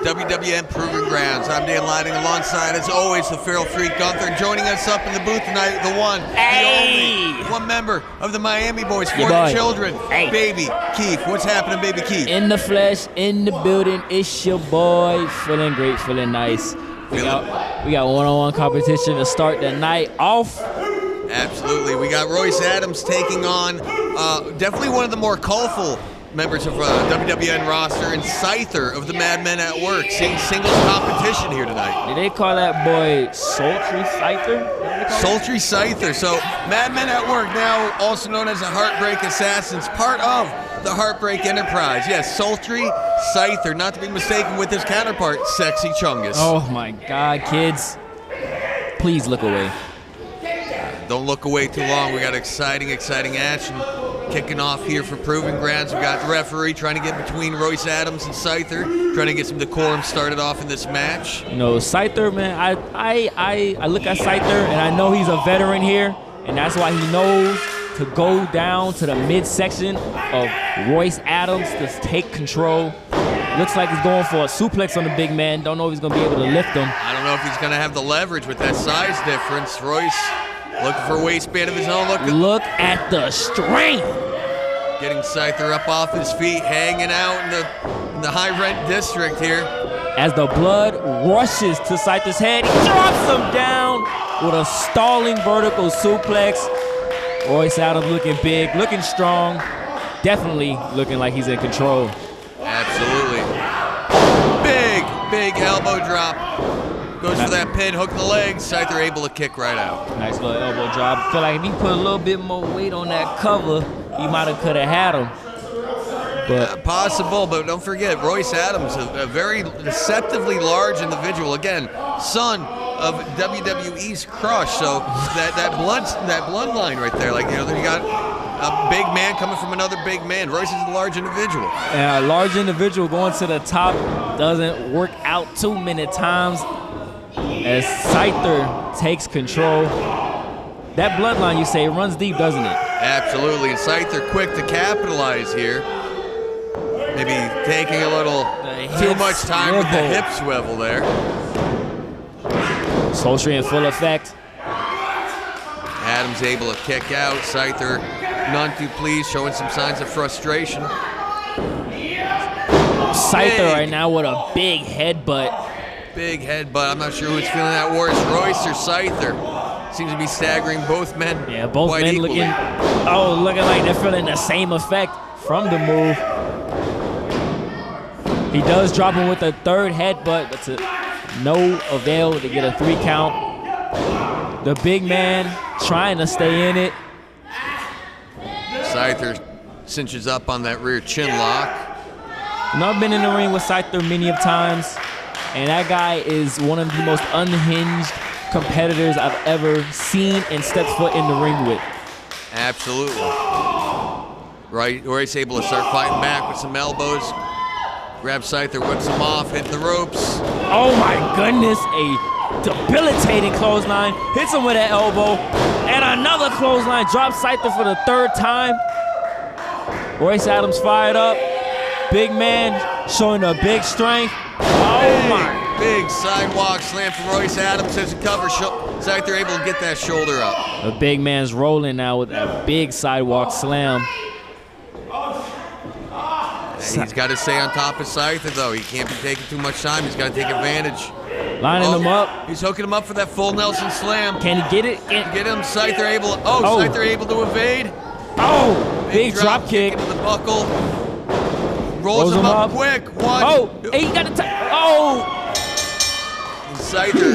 WWN Proving Grounds. I'm Dan Landon alongside, as always, the Feral Freak Gunther. And joining us up in the booth tonight, the one, the only, one member of the Miami Boys for the children, Baby Keith. What's happening, Baby Keith? In the flesh, in the building, it's your boy. Feeling great, feeling nice. We got one-on-one competition to start the night off. Absolutely. We got Royce Adams taking on definitely one of the more colorful members of WWN roster, and Syther of the Madmen at Work, seeing singles competition here tonight. Did they call that boy Sultry Syther? Sultry Syther. So Madmen at Work, now also known as the Heartbreak Assassins, part of the Heartbreak Enterprise. Yes, Sultry Syther, not to be mistaken with his counterpart, Sexy Chungus. Oh my God, kids. Please look away. Don't look away too long. We got exciting action kicking off here for Proving Grounds. We got the referee trying to get between Royce Adams and Syther, trying to get some decorum started off in this match. You know, Syther, man, I look at Syther and I know he's a veteran here, and that's why he knows to go down to the midsection of Royce Adams to take control. Looks like he's going for a suplex on the big man. Don't know if he's going to be able to lift him. I don't know if he's going to have the leverage with that size difference. Royce looking for a waistband of his own. Look at the strength. Getting Syther up off his feet, hanging out in the high rent district here. As the blood rushes to Syther's head, he drops him down with a stalling vertical suplex. Royce Adams looking big, looking strong, definitely looking like he's in control. Absolutely. Big elbow drop. Goes for that pin, hook in the legs. Syther able to kick right out. Nice little elbow drop. Feel like if he put a little bit more weight on that cover, he might have could have had him. But possible, but don't forget, Royce Adams, a very deceptively large individual. Again, son of WWE's Crush. So that bloodline right there, like, you know, you got a big man coming from another big man. Royce is a large individual. And a large individual going to the top doesn't work out too many times. As Syther takes control. That bloodline, you say, runs deep, doesn't it? Absolutely, and Syther quick to capitalize here. Maybe taking a little too much time with the hip swivel there. Sultry in full effect. Adams able to kick out. Syther none too pleased, showing some signs of frustration. Syther right now with a big headbutt. Big headbutt. I'm not sure who's feeling that worse, Royce or Syther. Seems to be staggering both men. Yeah, both quite men equally. looking like they're feeling the same effect from the move. He does drop him with a third headbutt, but to no avail to get a 3 count. The big man trying to stay in it. Syther cinches up on that rear chin lock. And I've been in the ring with Syther many of times. And that guy is one of the most unhinged competitors I've ever seen and stepped foot in the ring with. Absolutely. Right, Royce able to start fighting back with some elbows. Grabs Syther, whips him off, hitting the ropes. Oh my goodness, a debilitating clothesline. Hits him with an elbow. And another clothesline, drops Syther for the 3rd time. Royce Adams fired up. big man showing a big strength. Oh my. Big sidewalk slam from Royce Adams as a cover. Syther able to get that shoulder up. The big man's rolling now with that big sidewalk slam. He's got to stay on top of Syther, though. He can't be taking too much time. He's got to take advantage. Lining him up. He's hooking him up for that full Nelson slam. Can he get it? Get him. Syther able. Syther able to evade. Oh, big drop kick into the buckle. Rolls him up quick. One. Oh, he got it. Oh. Syther.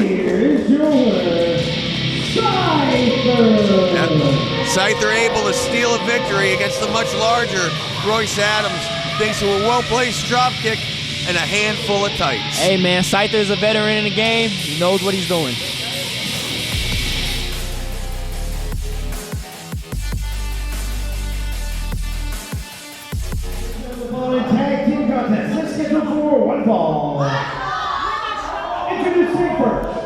Syther able to steal a victory against the much larger Royce Adams. Thanks to a well-placed drop kick and a handful of tights. Hey, man, Syther's a veteran in the game. He knows what he's doing. Tag team contest. Let's schedule for one fall. Introducing first.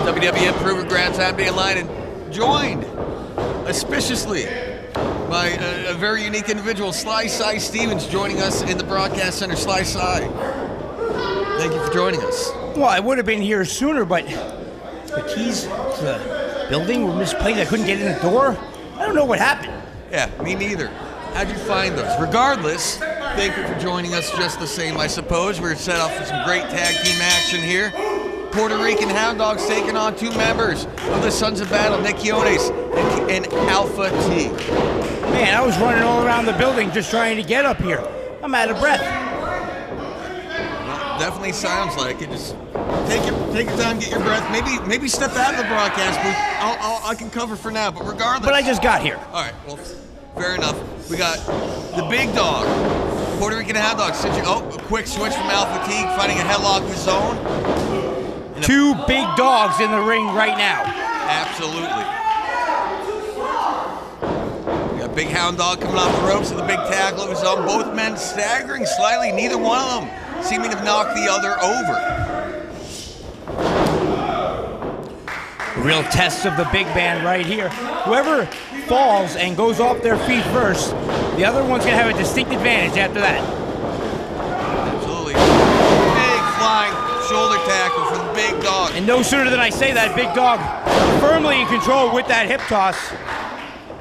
WWN Proving Ground, Damian Landon, joined auspiciously by a very unique individual, Sly Cy Stevens, joining us in the broadcast center. Sly Cy, thank you for joining us. Well, I would have been here sooner, but the keys to the building were misplaced. I couldn't get in the door. I don't know what happened. Yeah, me neither. How'd you find those? Regardless, thank you for joining us just the same, I suppose. We're set up for some great tag team action here. Puertorican Hound Dogs taking on two members of the Sons of Battle, Quinones and Alpha T. Man, I was running all around the building just trying to get up here. I'm out of breath. Well, definitely sounds like it. Just take your time, get your breath. Maybe step out of the broadcast booth. I can cover for now, but regardless. But I just got here. All right, well, fair enough. We got the big dog, Puertorican Hound Dogs. A quick switch from Alpha T, finding a headlock in the zone. Two big dogs in the ring right now. Absolutely. We got big Hound Dog coming off the ropes with a big tackle of his own. Both men staggering slightly. Neither one of them seeming to knock the other over. Real test of the big man right here. Whoever falls and goes off their feet first, the other one's going to have a distinct advantage after that. Absolutely. Big flying shoulder tackle from the big dog. And no sooner than I say that, big dog firmly in control with that hip toss.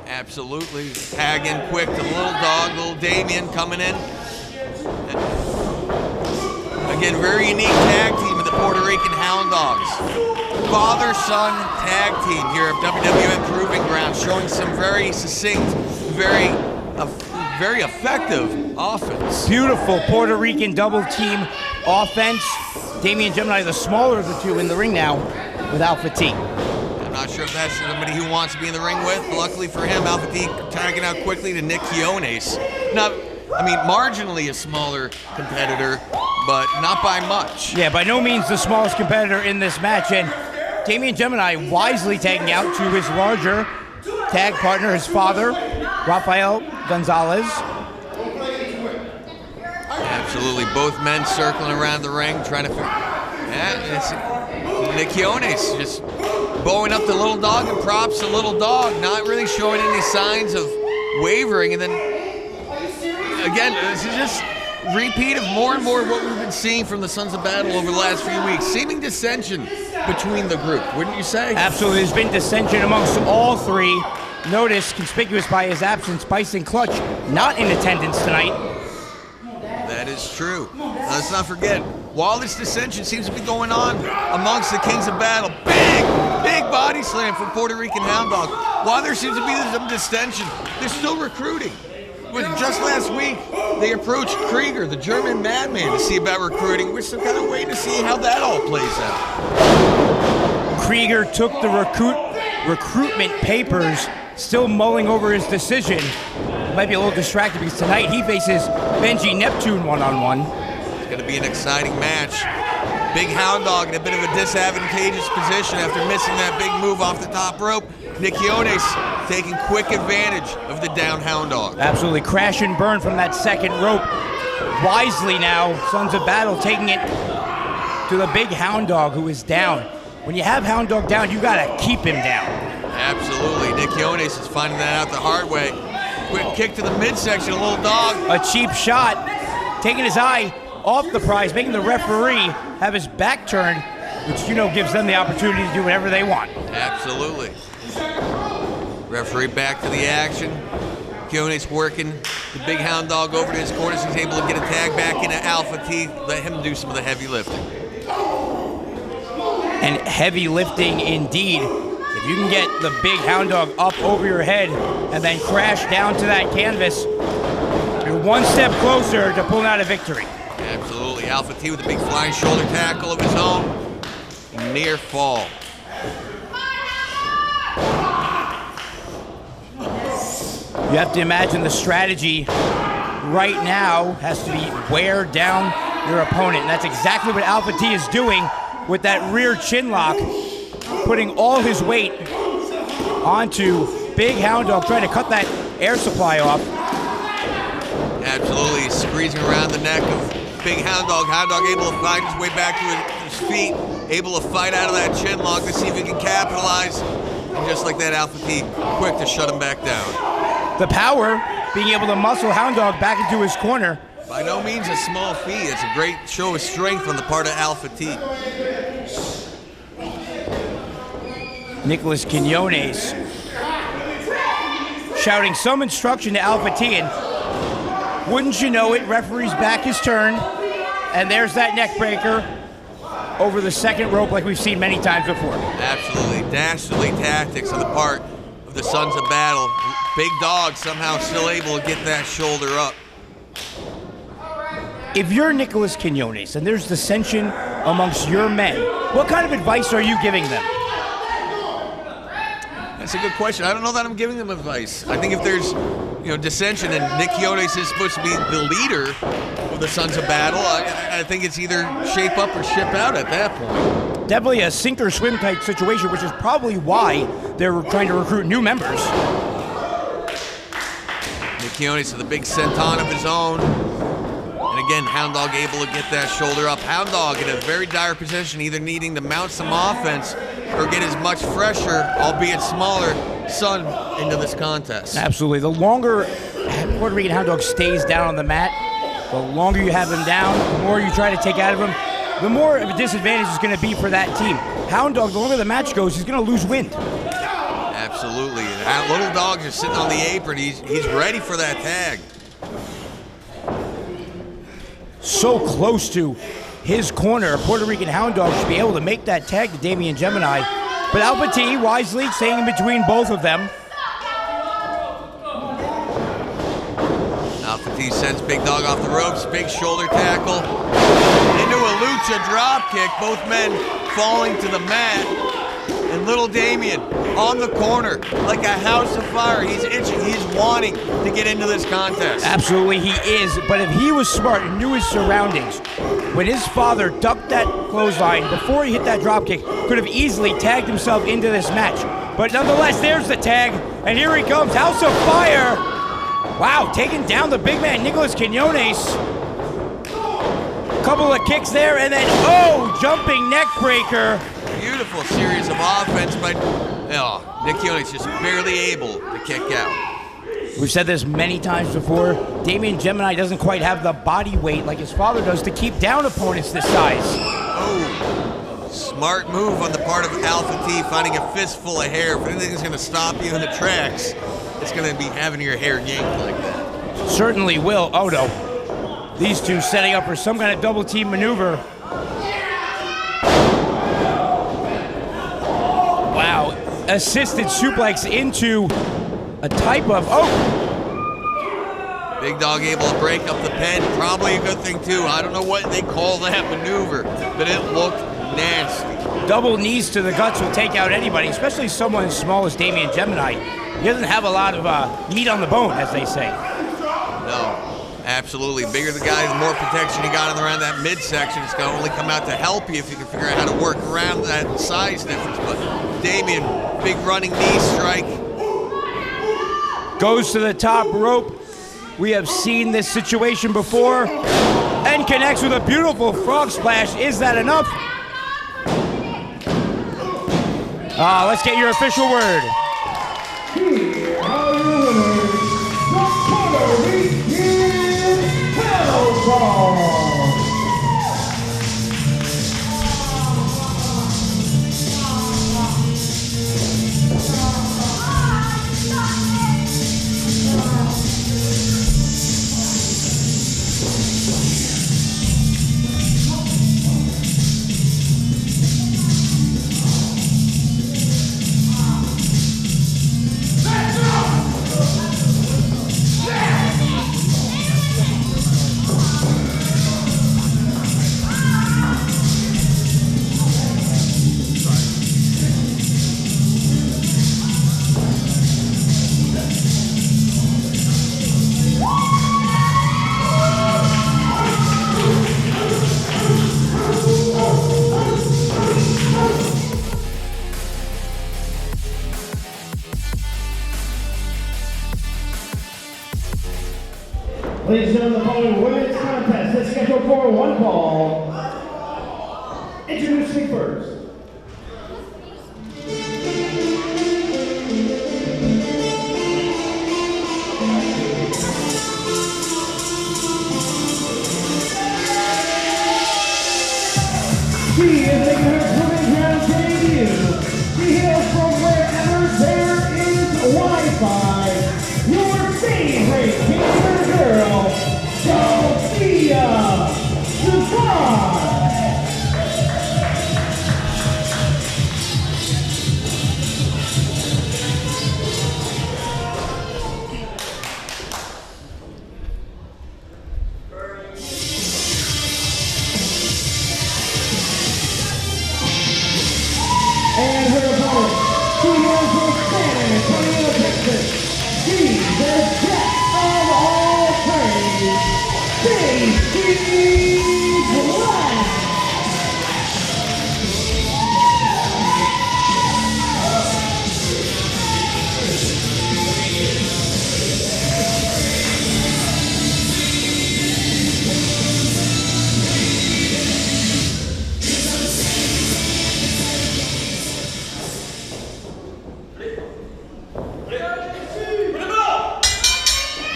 Absolutely. Tag in quick to the little dog, little Damian coming in. Again, very unique tag team of the Puertorican Hound Dogs. Father-son tag team here at WWN Proving Ground, showing some very succinct, very effective offense. Beautiful Puerto Rican double team offense. Damian and Jemini, the smaller of the two, in the ring now with Alpha T. not sure if that's somebody who wants to be in the ring with. Luckily for him, Alpha T tagging out quickly to Nick Quinones. Now, I mean, marginally a smaller competitor, but not by much. Yeah, by no means the smallest competitor in this match. And Damian Jemini wisely tagging out to his larger tag partner, his father, Rafael Gonzalez. Absolutely, both men circling around the ring, trying to figure. Yeah, it's Nick Quinones just bowing up the little dog and props the little dog, not really showing any signs of wavering. And then again, this is just repeat of more and more what we've been seeing from the Sons of Battle over the last few weeks. Seeming dissension between the group, wouldn't you say? Absolutely, there's been dissension amongst all three. Notice, conspicuous by his absence, Bison Clutch not in attendance tonight. That is true. Let's not forget, while this dissension seems to be going on amongst the Kings of Battle, big body slam from Puertorican Hound Dog. While there seems to be some dissension, they're still recruiting. Just last week, they approached Krieger, the German madman, to see about recruiting. We're still kind of waiting to see how that all plays out. Krieger took the recruitment papers, still mulling over his decision. Might be a little distracted because tonight he faces Benjy Neptune one-on-one. It's going to be an exciting match. Big Hound Dog in a bit of a disadvantageous position after missing that big move off the top rope. Nick Quinones taking quick advantage of the down Hound Dog. Absolutely, crash and burn from that second rope. Wisely now, Sons of Battle taking it to the big Hound Dog who is down. When you have Hound Dog down, you gotta keep him down. Absolutely, Nick Quinones is finding that out the hard way. Quick kick to the midsection, a little dog. A cheap shot, taking his eye off the prize, making the referee have his back turned, which gives them the opportunity to do whatever they want. Absolutely. Referee back to the action. Quinones working the big Hound Dog over to his corner, so he's able to get a tag back into Alpha T, let him do some of the heavy lifting. And heavy lifting indeed. If you can get the big Hound Dog up over your head and then crash down to that canvas, you're one step closer to pulling out a victory. Absolutely. Alpha T with a big flying shoulder tackle of his own. Near fall. You have to imagine the strategy right now has to be wear down your opponent. And that's exactly what Alpha T is doing with that rear chin lock, putting all his weight onto big Hound Dog, trying to cut that air supply off. Absolutely, squeezing around the neck of big Hound Dog. Hound Dog able to find his way back to his feet, able to fight out of that chin lock to see if he can capitalize. And just like that, Alpha T quick to shut him back down. The power, being able to muscle Hound Dog back into his corner. By no means a small feat. It's a great show of strength on the part of Alpha T. Nicholas Quinones shouting some instruction to Alpha T, and wouldn't you know it, referee's back his turn, and there's that neck breaker over the second rope like we've seen many times before. Absolutely. Dastardly tactics on the part of the Sons of Battle. Big Dog somehow still able to get that shoulder up. If you're Nicholas Quinones and there's dissension amongst your men, what kind of advice are you giving them? That's a good question. I don't know that I'm giving them advice. I think if there's, dissension and Nick Quinones is supposed to be the leader of the Sons of Battle, I think it's either shape up or ship out at that point. Definitely a sink or swim type situation, which is probably why they're trying to recruit new members. Nick Quinones with a big senton of his own. And again, Hound Dog able to get that shoulder up. Hound Dog in a very dire position, either needing to mount some offense or get as much fresher, albeit smaller, Son into this contest. Absolutely. The longer Puertorican Hound Dog stays down on the mat, the longer you have him down, the more you try to take out of him, the more of a disadvantage it's going to be for that team. Hound Dog, the longer the match goes, he's going to lose wind. Absolutely. And Little Dog's just sitting on the apron. He's ready for that tag. So close to his corner. Puertorican Hound Dog should be able to make that tag to Damian Jemini. But Alpha T wisely staying in between both of them. Alpha T sends Big Dog off the ropes. Big shoulder tackle. Into a lucha drop kick. Both men falling to the mat. And little Damian on the corner like a house of fire. He's itching. He's wanting to get into this contest. Absolutely, he is. But if he was smart and knew his surroundings, when his father ducked that clothesline before he hit that drop kick, could have easily tagged himself into this match. But nonetheless, there's the tag, and here he comes, House of Fire. Wow, taking down the big man, Nicholas Quinones. Couple of kicks there, and then, oh, jumping neck breaker. Beautiful series of offense, but Nick Quinones just barely able to kick out. We've said this many times before. Damian Jemini doesn't quite have the body weight like his father does to keep down opponents this size. Oh, smart move on the part of Alpha T, finding a fistful of hair. If anything's going to stop you in the tracks, it's going to be having your hair yanked like that. Certainly will. Oh, no. These two setting up for some kind of double team maneuver. Wow. Assisted suplex into a type of, Big Dog able to break up the pen. Probably a good thing, too. I don't know what they call that maneuver, but it looked nasty. Double knees to the guts will take out anybody, especially someone as small as Damian Jemini. He doesn't have a lot of meat on the bone, as they say. No. Absolutely. Bigger the guy, the more protection you got around that midsection. It's going to only come out to help you if you can figure out how to work around that size difference. But Damian, big running knee strike. Goes to the top rope. We have seen this situation before. And connects with a beautiful frog splash. Is that enough? Let's get your official word. Here are your winners, the Puertorican Hellball. Ladies and gentlemen, the following women's contest is scheduled for one fall. Introducing first. She is making her Proving Ground debut. She hails from wherever there is Wi-Fi. Your favorite Kaiser girl, Sofia, Sivan. And her opponent, she is from San Antonio, Texas. She's the jack of all trades, Benjy.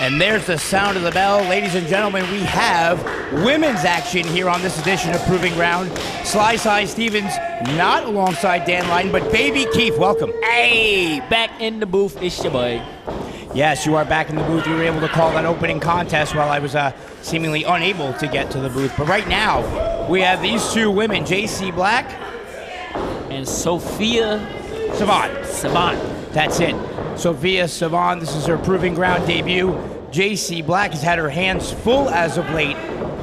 And there's the sound of the bell. Ladies and gentlemen, we have women's action here on this edition of Proving Ground. Sly Side Stevens, not alongside Dan Lyden, but Baby Keith, welcome. Hey, back in the booth, it's your boy. Yes, you are back in the booth. You were able to call that opening contest while I was seemingly unable to get to the booth. But right now, we have these two women, JC Black And Sofia Sivan. That's it. Sofia Sivan, this is her Proving Ground debut. JC Black has had her hands full as of late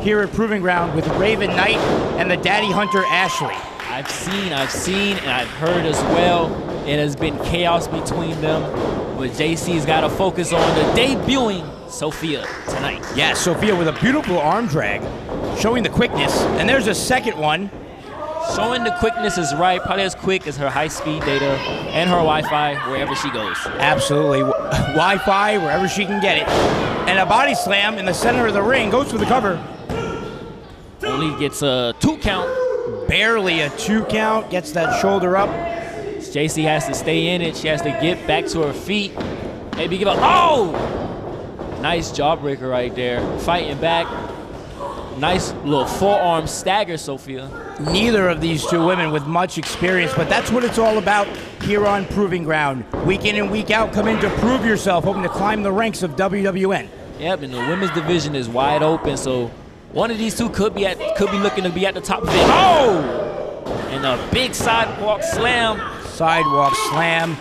here at Proving Ground with Raven Knight and the Daddy Hunter Ashley. I've seen, and I've heard as well. It has been chaos between them, but JC's got to focus on the debuting Sofia tonight. Yeah, Sofia with a beautiful arm drag, showing the quickness. And there's a second one. Showing the quickness is right, probably as quick as her high-speed data and her Wi-Fi wherever she goes. Absolutely. Wi-Fi, wherever she can get it. And a body slam in the center of the ring, goes for the cover. Only gets a 2 count. Barely a 2 count, gets that shoulder up. JC has to stay in it. She has to get back to her feet. Maybe give up. Oh! Nice jawbreaker right there. Fighting back. Nice little forearm stagger, Sofia. Neither of these two women with much experience, but that's what it's all about here on Proving Ground. Week in and week out, come in to prove yourself, hoping to climb the ranks of WWN. Yep, and the women's division is wide open, so one of these two could be looking to be at the top of it. Oh! And a big sidewalk slam. Sidewalk slam.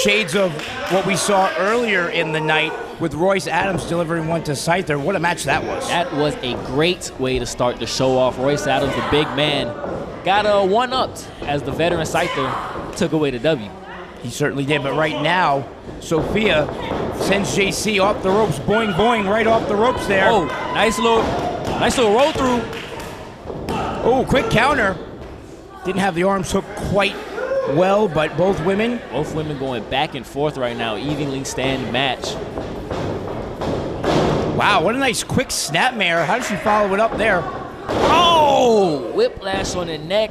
Shades of what we saw earlier in the night with Royce Adams delivering one to Syther. What a match that was. That was a great way to start the show off. Royce Adams, the big man, got one-upped as the veteran Syther took away the W. He certainly did, but right now, Sofia sends JC off the ropes. Boing, boing, right off the ropes there. Oh, nice little roll through. Oh, quick counter. Didn't have the arms hooked quite well, but both women going back and forth right now, evenly standing match. Wow, what a nice quick snapmare. How did she follow it up there? Oh, whiplash on the neck.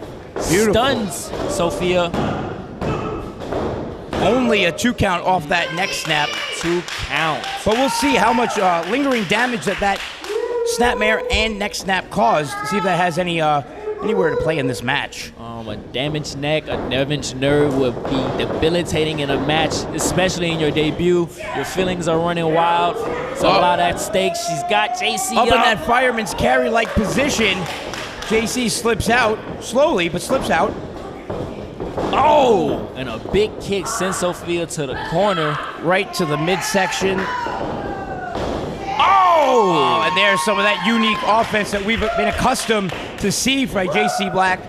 Beautiful. Stuns Sofia. Only a 2 count off that neck snap. 2 count. But we'll see how much lingering damage that snapmare and neck snap caused. See if that has anywhere to play in this match. A damaged neck, a damaged nerve would be debilitating in a match, especially in your debut. Your feelings are running wild. It's a lot at stake. She's got JC up in that fireman's carry-like position. JC slips out, slowly, but slips out. Oh! And a big kick sends Sofia to the corner. Right to the midsection. Oh! And there's some of that unique offense that we've been accustomed to see from JC Black.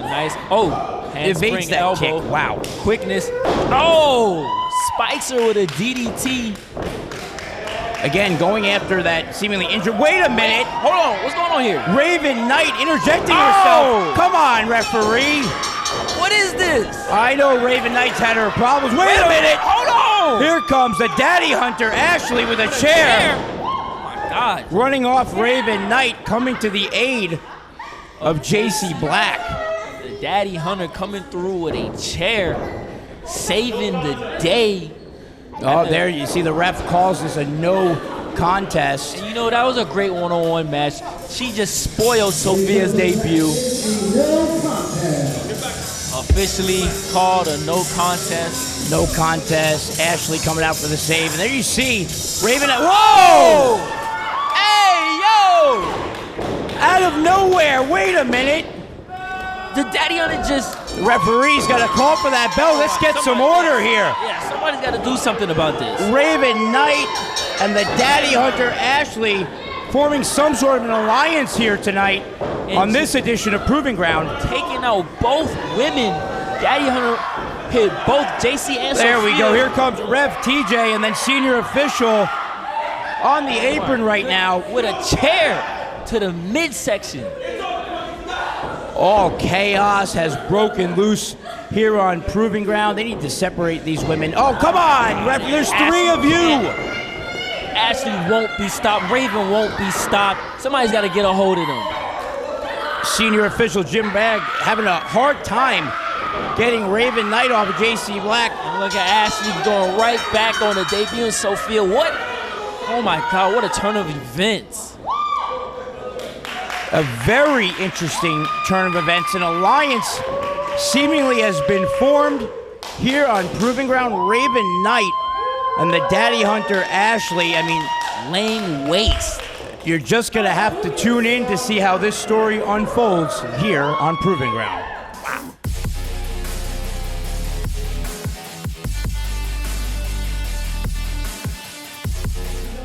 Nice. Oh, evades that elbow. kick. Wow. Quickness. Oh! Spikes her with a DDT. Again, going after that seemingly injured. Wait a minute. Hold on. What's going on here? Raven Knight interjecting herself. Come on, referee. What is this? I know Raven Knight's had her problems. Wait a minute. Hold on. Here comes the Daddy Hunter, Ashley, with a chair. Oh, my God. Running off Raven Knight, coming to the aid of JC Black. The Daddy Hunter coming through with a chair, saving the day. Oh, there you see the ref calls this a no contest. And you know, that was a great one-on-one match. She just spoiled Sofia's debut. Officially called a no contest. No contest. Ashley coming out for the save. And there you see Raven. Whoa! Hey, yo! Out of nowhere. Wait a minute. The Daddy Hunter just... The referee's got to call for that bell. Let's get some order here. Yeah, somebody's got to do something about this. Raven Knight and the Daddy Hunter Ashley forming some sort of an alliance here tonight on this edition of Proving Ground. Taking out both women. Daddy Hunter hit both JC and There Sofia. we go. Here comes Rev TJ and then senior official on the apron right now. With a chair to the midsection. All chaos has broken loose here on Proving Ground. They need to separate these women. Oh, come on, Ref. There's 3 of you. Ashley won't be stopped. Raven won't be stopped. Somebody's got to get a hold of them. Senior official Jim Bagg having a hard time getting Raven Knight off of JC Black. And look at Ashley going right back on the debut. Sofia, what? Oh my God, what a turn of events. A very interesting turn of events. An alliance seemingly has been formed here on Proving Ground. Raven Knight and the Daddy Hunter Ashley. I mean, laying waste. You're just going to have to tune in to see how this story unfolds here on Proving Ground. Wow.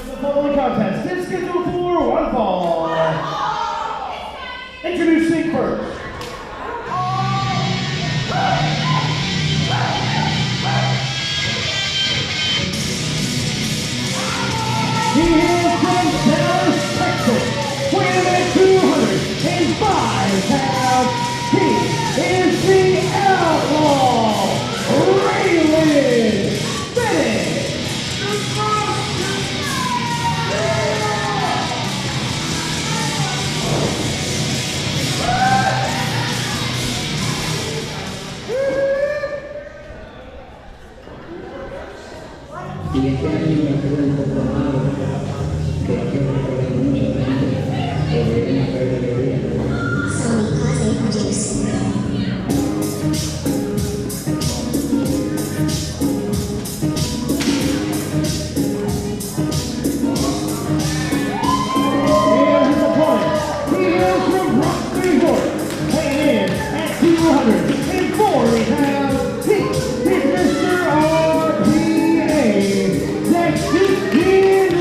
The following contest is scheduled for one fall. Introducing first. He is the Outlaw, Raylan Bennett. Y este año me quedé un poco malo, que quiero recordar mucha gente que viene a ver la alegría. Here's his opponent. He is from Krieger, weighing in at 240 pounds. He is Mr. RPA, that's Puertorican,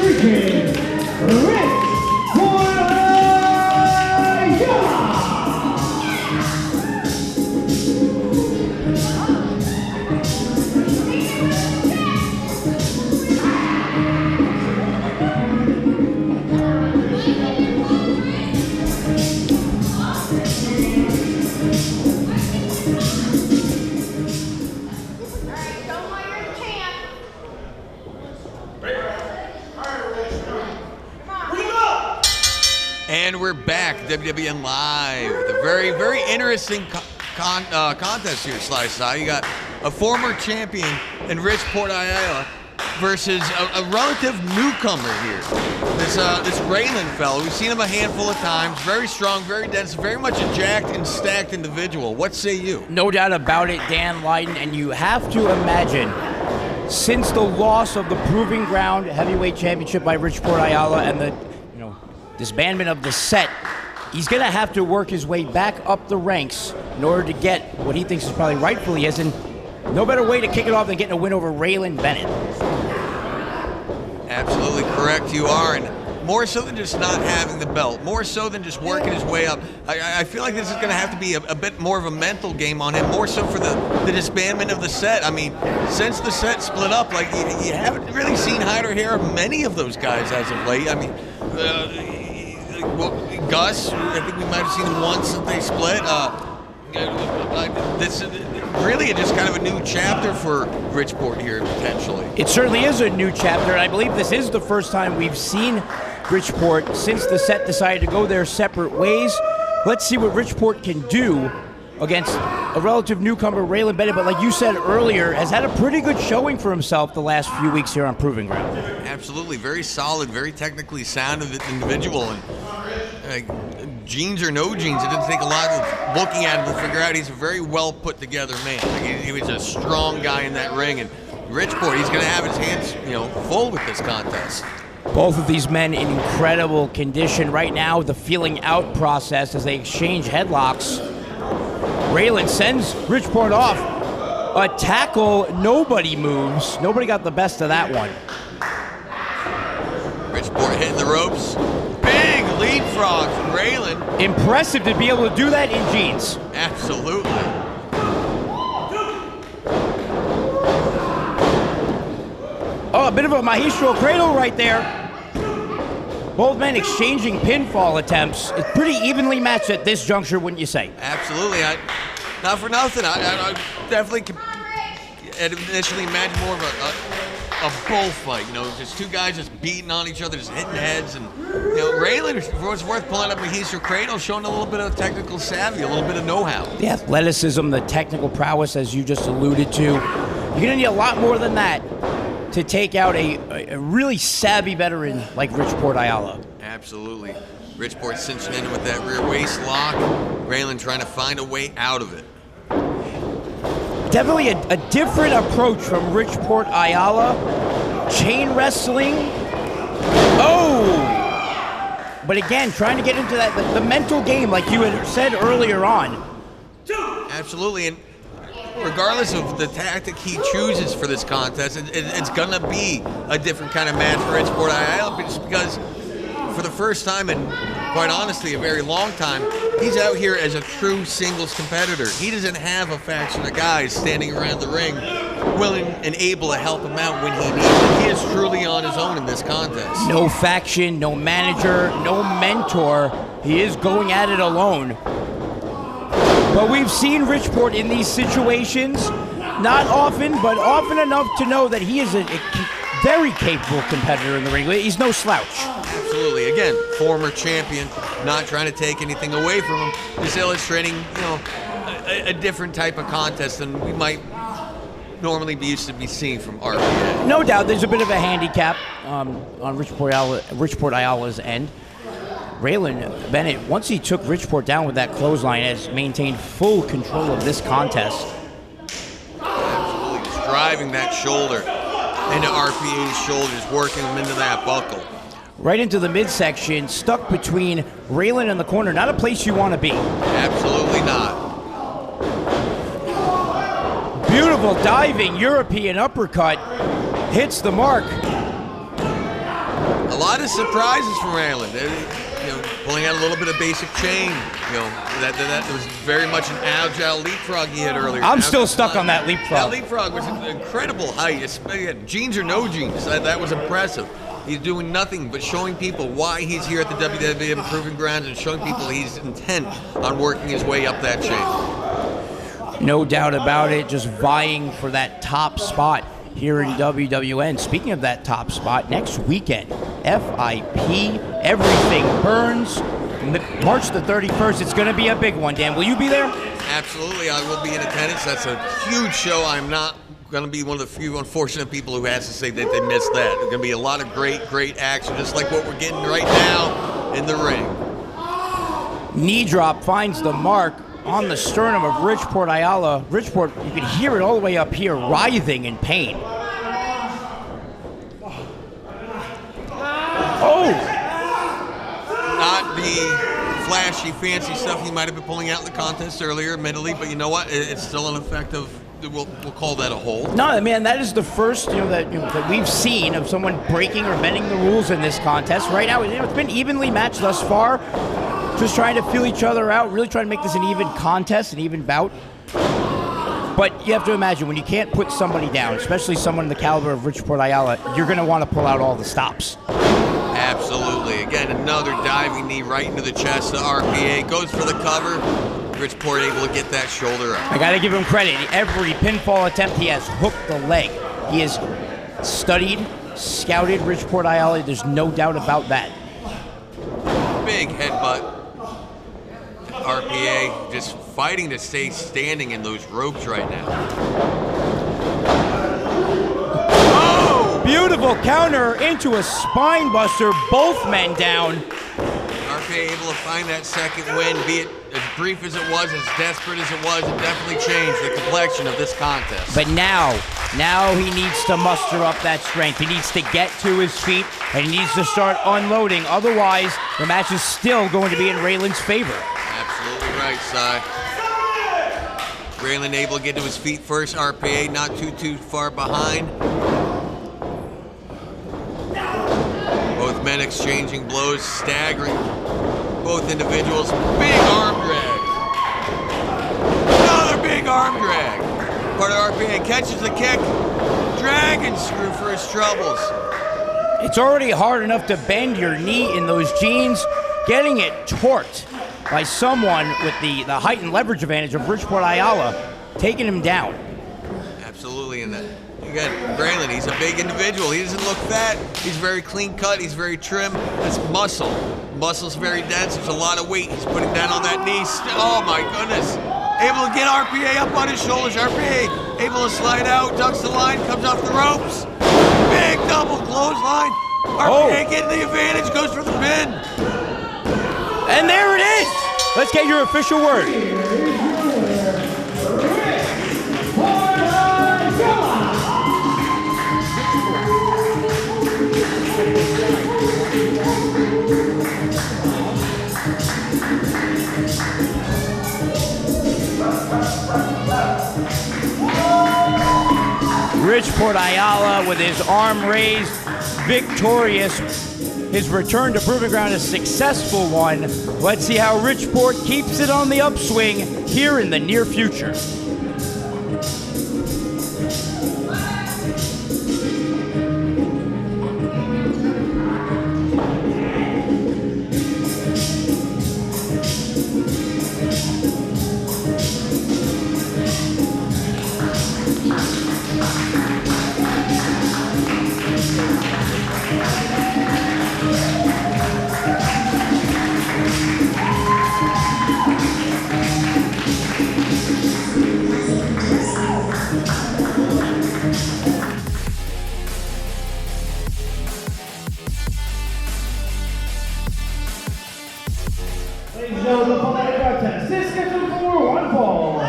Rich Ayala. And we're back, WWN Live, with a very, very interesting contest here, Sly. You got a former champion in Rich Ayala versus a relative newcomer here. This Raylan fellow, we've seen him a handful of times, very strong, very dense, very much a jacked and stacked individual. What say you? No doubt about it, Dan Lyden, and you have to imagine, since the loss of the Proving Ground Heavyweight Championship by Rich Ayala and the disbandment of the set, he's going to have to work his way back up the ranks in order to get what he thinks is probably rightfully his, and no better way to kick it off than getting a win over Raylan Bennett. Absolutely correct, you are, and more so than just not having the belt, more so than just working his way up. I feel like this is going to have to be a bit more of a mental game on him, more so for the disbandment of the set. I mean, since the set split up, like you haven't really seen hide or hair of many of those guys as of late. I mean, Gus, I think we might have seen him once since they split. This is really just kind of a new chapter for Bridgeport here, potentially. It certainly is a new chapter, and I believe this is the first time we've seen Bridgeport since the set decided to go their separate ways. Let's see what Bridgeport can do against a relative newcomer, Raylan Bennett, but like you said earlier, has had a pretty good showing for himself the last few weeks here on Proving Ground. Absolutely, very solid, very technically sound individual, and jeans or no jeans, it didn't take a lot of looking at him to figure out he's a very well put together man. He was a strong guy in that ring, and Bridgeport, he's going to have his hands, full with this contest. Both of these men in incredible condition right now. The feeling out process as they exchange headlocks. Raylan sends Bridgeport off. A tackle, nobody moves. Nobody got the best of that one. Bridgeport hitting the ropes. Big leapfrog from Raylan. Impressive to be able to do that in jeans. Absolutely. Oh, a bit of a maestro cradle right there. Both men exchanging pinfall attempts. It's pretty evenly matched at this juncture, wouldn't you say? Absolutely. Not for nothing. I definitely could initially imagine more of a bullfight. Just two guys just beating on each other, just hitting heads. And Raylan, for what's worth, pulling up a maestro cradle, showing a little bit of technical savvy, a little bit of know-how. The athleticism, the technical prowess, as you just alluded to. You're going to need a lot more than that to take out a really savvy veteran like Rich Ayala. Absolutely. Bridgeport cinching in with that rear waist lock. Raylan trying to find a way out of it. Definitely a different approach from Rich Ayala. Chain wrestling. Oh! But again, trying to get into that the mental game like you had said earlier on. Absolutely, and regardless of the tactic he chooses for this contest, it's going to be a different kind of match for Rich Ayala, just because for the first time in, quite honestly, a very long time, he's out here as a true singles competitor. He doesn't have a faction of guys standing around the ring willing and able to help him out when he needs it. He is truly on his own in this contest. No faction, no manager, no mentor. He is going at it alone. But we've seen Richport in these situations, not often, but often enough to know that he is a very capable competitor in the ring. He's no slouch. Absolutely. Again, former champion, not trying to take anything away from him, just illustrating, you know, a different type of contest than we might normally be used to be seeing from RPA. No doubt, there's a bit of a handicap on Richport Ayala's end. Raylan Bennett, once he took Richport down with that clothesline, has maintained full control of this contest. Absolutely, just driving that shoulder into RPA's shoulders, working him into that buckle. Right into the midsection, stuck between Raylan and the corner. Not a place you want to be. Absolutely not. Beautiful diving European uppercut hits the mark. A lot of surprises from Raylan. You know, pulling out a little bit of basic chain. You know, that was very much an agile leapfrog he had earlier. I'm still stuck on that leapfrog. That leapfrog was an incredible height. Jeans or no jeans, that was impressive. He's doing nothing but showing people why he's here at the WWN Proving Ground and showing people he's intent on working his way up that chain. No doubt about it, just vying for that top spot here in WWN. Speaking of that top spot, next weekend, FIP, Everything Burns, March the 31st. It's going to be a big one, Dan. Will you be there? Absolutely, I will be in attendance. That's a huge show. I'm not going to be one of the few unfortunate people who has to say that they missed that. There's going to be a lot of great action, just like what we're getting right now in the ring. Knee drop finds the mark on the sternum of Richport Ayala. Richport, you can hear it all the way up here, writhing in pain. Oh! Not the flashy, fancy stuff he might have been pulling out in the contest earlier, admittedly, but you know what? It's still an effective, we'll call that a hold. No, man, that is the first that we've seen of someone breaking or bending the rules in this contest. Right now, it's been evenly matched thus far. Just trying to feel each other out, really trying to make this an even contest, an even bout. But you have to imagine, when you can't put somebody down, especially someone the caliber of Richport Ayala, you're going to want to pull out all the stops. Absolutely. Again, another diving knee right into the chest of RPA. Goes for the cover. Richport able to get that shoulder up. I got to give him credit. Every pinfall attempt, he has hooked the leg. He has studied, scouted Richport Ayala. There's no doubt about that. Big headbutt. RPA just fighting to stay standing in those ropes right now. Oh! Beautiful counter into a spine buster. Both men down. RPA able to find that second win, be it as brief as it was, as desperate as it was, it definitely changed the complexion of this contest. But now he needs to muster up that strength. He needs to get to his feet, and he needs to start unloading. Otherwise, the match is still going to be in Raylan's favor. Absolutely right, Cy. Raylan able to get to his feet first. RPA not too far behind. Both men exchanging blows, staggering both individuals. Big arm drag. Another big arm drag. Part of RPA catches the kick. Dragon screw for his troubles. It's already hard enough to bend your knee in those jeans. Getting it torqued by someone with the height and leverage advantage of Richport Ayala, taking him down. Absolutely, and that you got Raylan. He's a big individual. He doesn't look fat. He's very clean cut. He's very trim. That's muscle. Muscle's very dense. There's a lot of weight he's putting down on that knee. Oh my goodness! Able to get RPA up on his shoulders. RPA able to slide out, ducks the line, comes off the ropes. Big double clothesline. RPA getting the advantage, goes for the pin. And there it is! Let's get your official word. Richport Ayala with his arm raised, victorious. His return to Proving Ground is a successful one. Let's see how Richport keeps it on the upswing here in the near future. Ladies and gentlemen, the following contest is scheduled for one fall.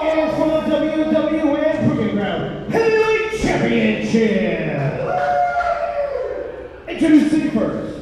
It is for the WWN Proving Ground Heavyweight Championship. Introducing first.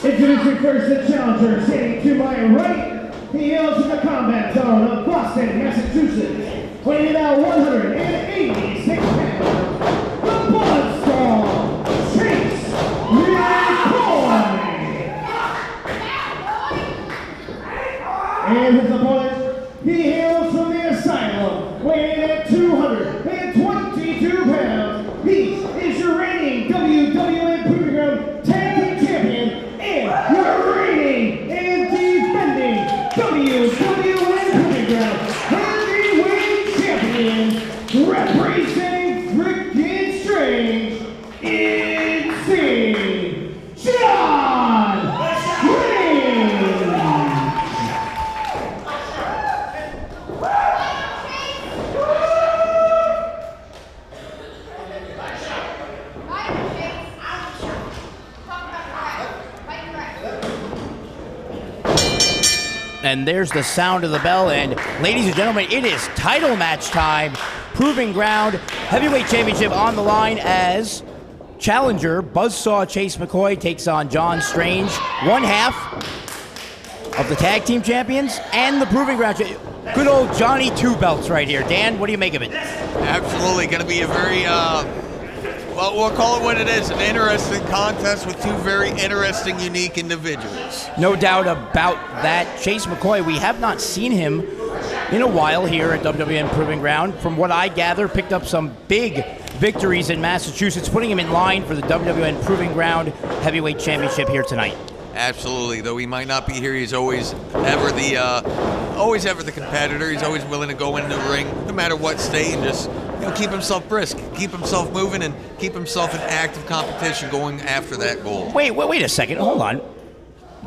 Introducing first the challenger, standing to my right, he hails from the combat zone of Boston, Massachusetts, weighing out 186 pounds, the Buzzsaw, McCoy. And his opponent, he hails from the asylum, weighing at 222 pounds. He is your reigning WWN Proving Ground Tag Team Champion. Your reigning and defending WWN Proving Ground Heavyweight Champion, representing freaking strange, insane, John Green. And there's the sound of the bell, and ladies and gentlemen, it is title match time. Proving Ground Heavyweight Championship on the line as challenger Buzzsaw Chase McCoy takes on John Strange, one half of the tag team champions and the Proving Ground. Good old Johnny Two Belts right here. Dan, what do you make of it? Absolutely, going to be a very, well, we'll call it what it is, an interesting contest with two very interesting, unique individuals. No doubt about that. Chase McCoy, we have not seen him in a while here at WWN Proving Ground. From what I gather, picked up some big victories in Massachusetts, putting him in line for the WWN Proving Ground Heavyweight Championship here tonight. Absolutely, though he might not be here, he's always ever the competitor. He's always willing to go in the ring, no matter what state, and just keep himself brisk, keep himself moving, and keep himself in active competition going after that goal. Wait a second, hold on.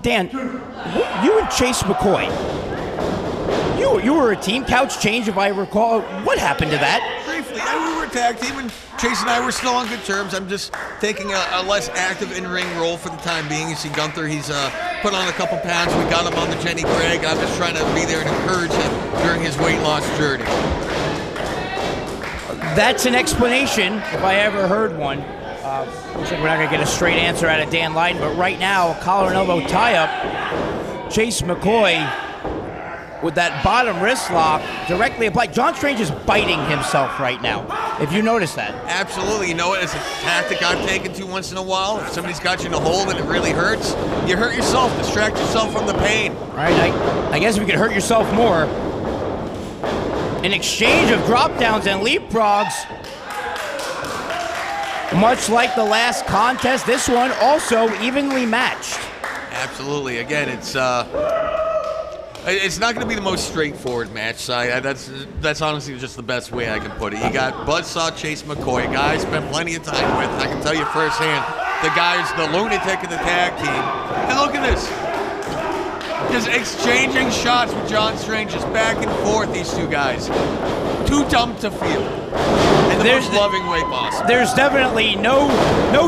Dan, you and Chase McCoy, you were a team, couch change if I recall. What happened to that? Briefly, we were a tag team, and Chase and I were still on good terms. I'm just taking a less active in-ring role for the time being. You see Gunther, he's put on a couple pounds. We got him on the Jenny Craig. I'm just trying to be there and encourage him during his weight loss journey. That's an explanation, if I ever heard one. Looks like we're not going to get a straight answer out of Dan Lyden, but right now, collar and elbow tie-up. Chase McCoy with that bottom wrist lock directly applied. John Strange is biting himself right now, if you notice that. Absolutely. You know what? It's a tactic I've taken to once in a while. If somebody's got you in a hole and it really hurts, you hurt yourself. Distract yourself from the pain. All right, I guess we could hurt yourself more. An exchange of drop downs and leapfrogs. Much like the last contest, this one also evenly matched. Absolutely. Again, it's It's not going to be the most straightforward match, Si. That's honestly just the best way I can put it. You got Buzzsaw, Chase McCoy, guy I spent plenty of time with. I can tell you firsthand, the guy's the lunatic of the tag team. And look at this. Just exchanging shots with John Strange, just back and forth, these two guys. Too dumb to feel. In the most loving way possible. There's definitely no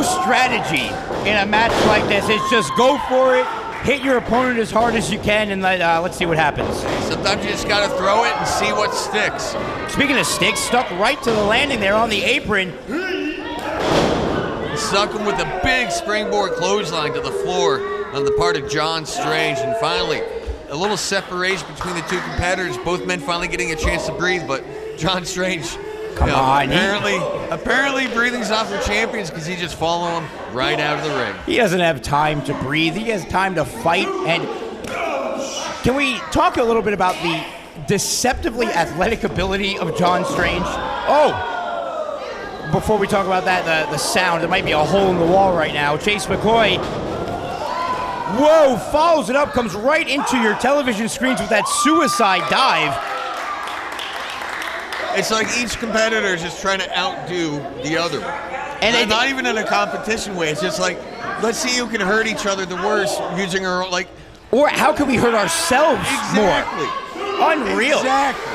strategy in a match like this. It's just go for it. Hit your opponent as hard as you can, and let's see what happens. Sometimes you just got to throw it and see what sticks. Speaking of sticks, stuck right to the landing there on the apron. Stuck him with a big springboard clothesline to the floor on the part of John Strange. And finally, a little separation between the two competitors. Both men finally getting a chance to breathe, but John Strange, apparently breathing's not for champions because he just follow him right out of the ring. He doesn't have time to breathe. He has time to fight. And can we talk a little bit about the deceptively athletic ability of John Strange? Oh, before we talk about that, the sound, there might be a hole in the wall right now. Chase McCoy, whoa, follows it up, comes right into your television screens with that suicide dive. It's like each competitor is just trying to outdo the other one. And not even in a competition way. It's just like, let's see who can hurt each other the worst using our own, like... Or how can we hurt ourselves more? Unreal. Exactly.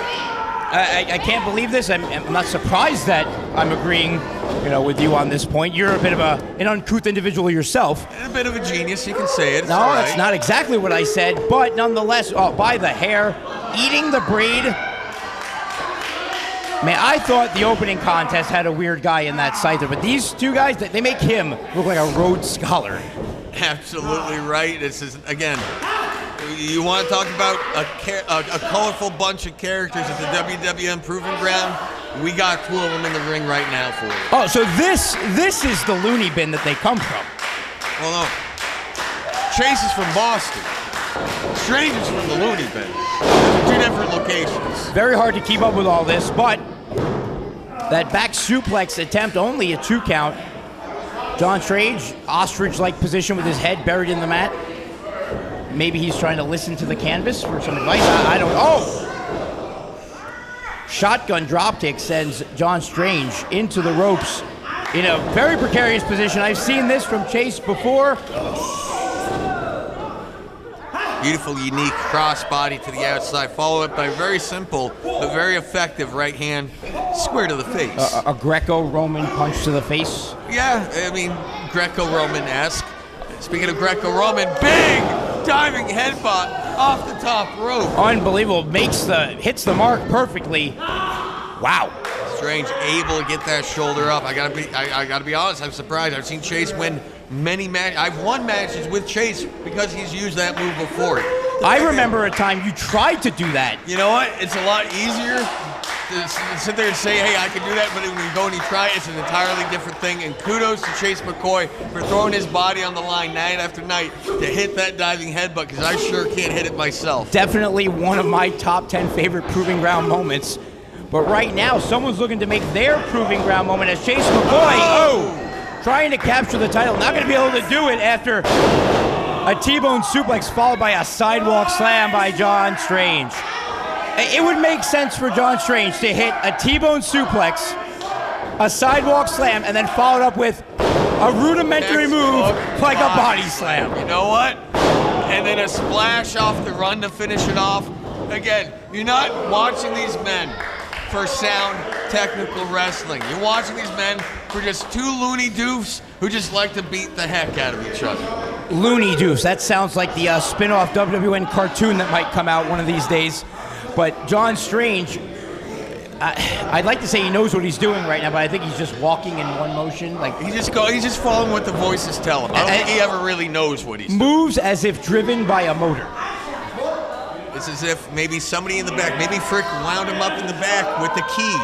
I can't believe this. I'm not surprised that I'm agreeing, with you on this point. You're a bit of an uncouth individual yourself. And a bit of a genius, you can say it. No, that's not exactly what I said, but nonetheless, by the hair, eating the braid. Man, I thought the opening contest had a weird guy in that Syther, but these two guys, they make him look like a Rhodes Scholar. Absolutely right. This is, again, you want to talk about a colorful bunch of characters at the WWN Proving Ground? We got two of them in the ring right now for you. Oh, so this is the loony bin that they come from. Well, no. Chase is from Boston. Strange is from the loony bin. Two different locations. Very hard to keep up with all this, but that back suplex attempt, only a 2 count. John Strange, ostrich-like position with his head buried in the mat. Maybe he's trying to listen to the canvas for some advice. I don't know. Oh! Shotgun dropkick sends John Strange into the ropes in a very precarious position. I've seen this from Chase before. Beautiful, unique crossbody to the outside, followed by a very simple but very effective right hand square to the face. A Greco-Roman punch to the face? Yeah, I mean, Greco-Roman-esque. Speaking of Greco-Roman, big diving headbutt off the top rope. Unbelievable, hits the mark perfectly. Wow. Strange able to get that shoulder up. I gotta be honest, I'm surprised. I've seen Chase win many matches. I've won matches with Chase because he's used that move before. I remember a time you tried to do that. You know what? It's a lot easier to sit there and say, hey, I can do that, but when you go and you try it, it's an entirely different thing. And kudos to Chase McCoy for throwing his body on the line night after night to hit that diving headbutt, because I sure can't hit it myself. Definitely one of my top 10 favorite Proving Ground moments. But right now, someone's looking to make their Proving Ground moment as Chase McCoy, trying to capture the title. Not going to be able to do it after a T-bone suplex followed by a sidewalk slam by John Strange. It would make sense for John Strange to hit a T-bone suplex, a sidewalk slam, and then followed up with a rudimentary move like a body slam. You know what? And then a splash off the run to finish it off. Again, you're not watching these men for sound technical wrestling. You're watching these men for just two loony doofs who just like to beat the heck out of each other. Loony doofs. That sounds like the spin-off WWN cartoon that might come out one of these days. But John Strange, I'd like to say he knows what he's doing right now, but I think he's just walking in one motion. Like he's just following what the voices tell him. I don't think he ever really knows what he's doing. Moves as if driven by a motor. It's as if maybe somebody in the back, maybe Frick wound him up in the back with the key.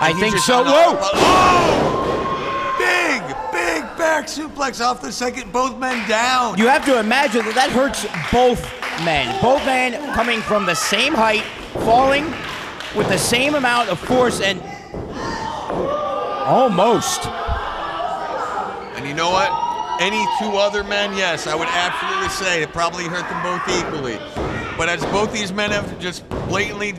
I think so. Whoa! Oh! Big back suplex off the second, both men down. You have to imagine that hurts both men. Both men coming from the same height, falling with the same amount of force, and almost. And you know what? Any two other men, yes, I would absolutely say it probably hurt them both equally. But as both these men have just blatantly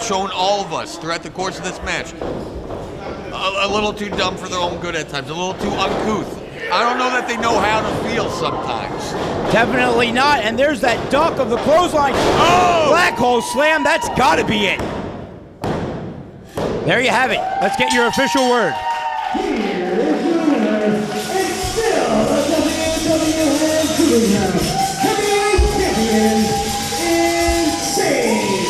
shown all of us throughout the course of this match, a little too dumb for their own good at times, a little too uncouth. I don't know that they know how to feel sometimes. Definitely not. And there's that duck of the clothesline. Oh! Black hole slam. That's got to be it. There you have it. Let's get your official word. Here is your winner, and still the WWN Proving Ground Heavyweight Champion, Insane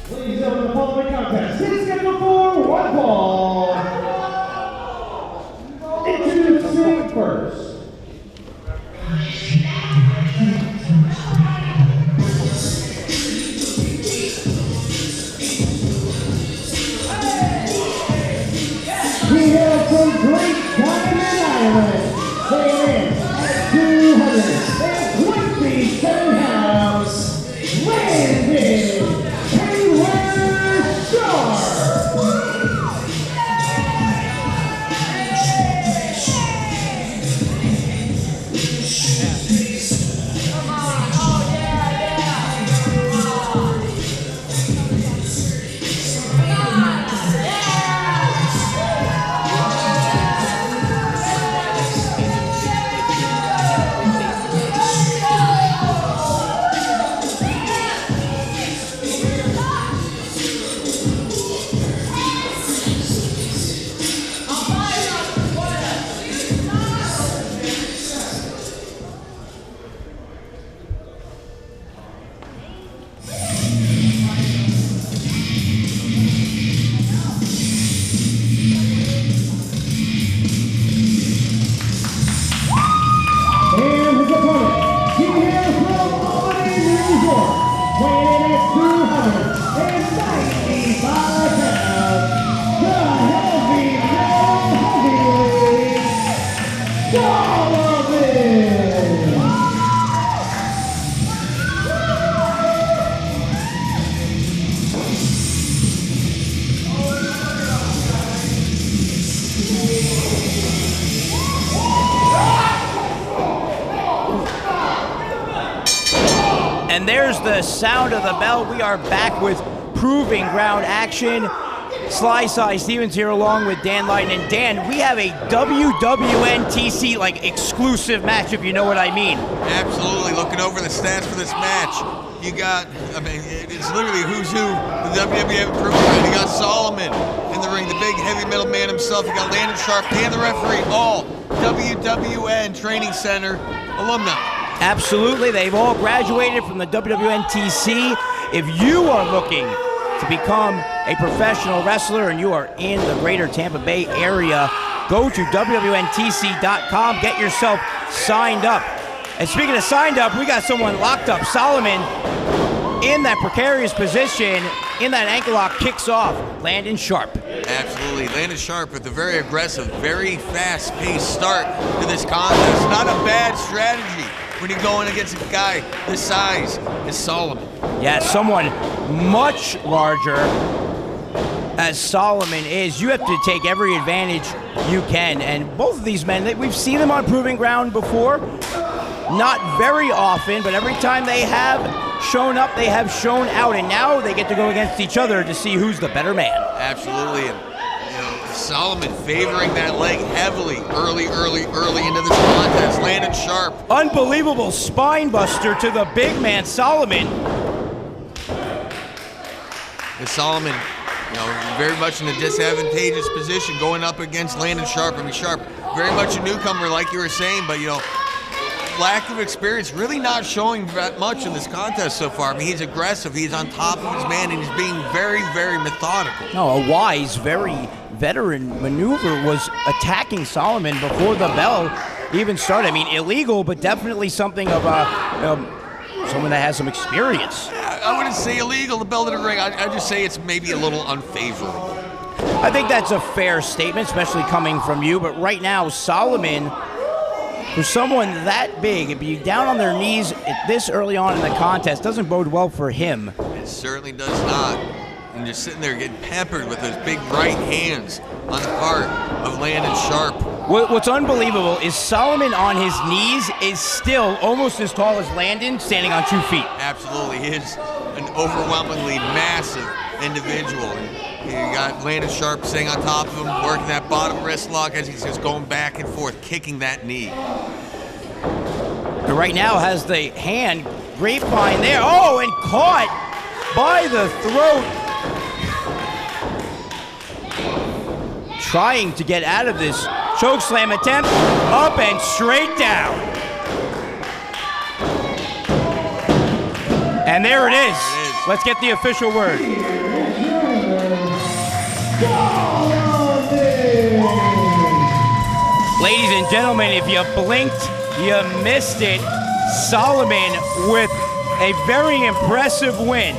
Ladies and gentlemen, the following contest is scheduled for one fall. Introducing first. We have from Great Diamond Island, weighing in at 227 pounds, Landon. And there's the sound of the bell. We are back with Proving Ground action. Sly Size Stevens here along with Dan Lighton. And Dan, we have a WWN TC exclusive match, if you know what I mean. Absolutely. Looking over the stats for this match, you got, it's literally who's who, the WWN Proving Ground. You got Solomon in the ring, the big heavy metal man himself. You got Landon, Sharpe, and the referee, all WWN Training Center alumni. Absolutely. They've all graduated from the WWN TC. If you are looking to become a professional wrestler and you are in the greater Tampa Bay area, go to WWNTC.com, get yourself signed up. And speaking of signed up, we got someone locked up. Solomon in that precarious position, in that ankle lock, kicks off Landon Sharpe. Absolutely. Landon Sharpe with a very aggressive, very fast-paced start to this contest. Not a bad strategy when you're going against a guy this size as Solomon. Yeah, someone much larger as Solomon is. You have to take every advantage you can. And both of these men, we've seen them on Proving Ground before. Not very often, but every time they have shown up, they have shown out. And now they get to go against each other to see who's the better man. Absolutely. And Solomon favoring that leg heavily early into this contest. Landon Sharpe. Unbelievable spine buster to the big man, Solomon. And Solomon, very much in a disadvantageous position going up against Landon Sharpe. I mean, Sharpe, very much a newcomer, like you were saying, but, lack of experience really not showing that much in this contest so far. I mean, he's aggressive, he's on top of his man, and he's being very, very methodical. No, a wise, very veteran maneuver was attacking Solomon before the bell even started. I mean, illegal, but definitely something of someone that has some experience. I wouldn't say illegal, the bell to the ring. I'd just say it's maybe a little unfavorable. I think that's a fair statement, especially coming from you, but right now, Solomon, for someone that big, and being down on their knees this early on in the contest doesn't bode well for him. It certainly does not. And you're sitting there getting peppered with those big right hands on the part of Landon Sharpe. What's unbelievable is Solomon on his knees is still almost as tall as Landon standing on 2 feet. Absolutely, he is an overwhelmingly massive individual. And you got Landon Sharpe sitting on top of him, working that bottom wrist lock as he's just going back and forth, kicking that knee. And right now has the hand grapevine there. Oh, and caught by the throat. Trying to get out of this choke slam attempt, up and straight down. And there it is. Let's get the official word. Ladies and gentlemen, if you blinked, you missed it. Solomon with a very impressive win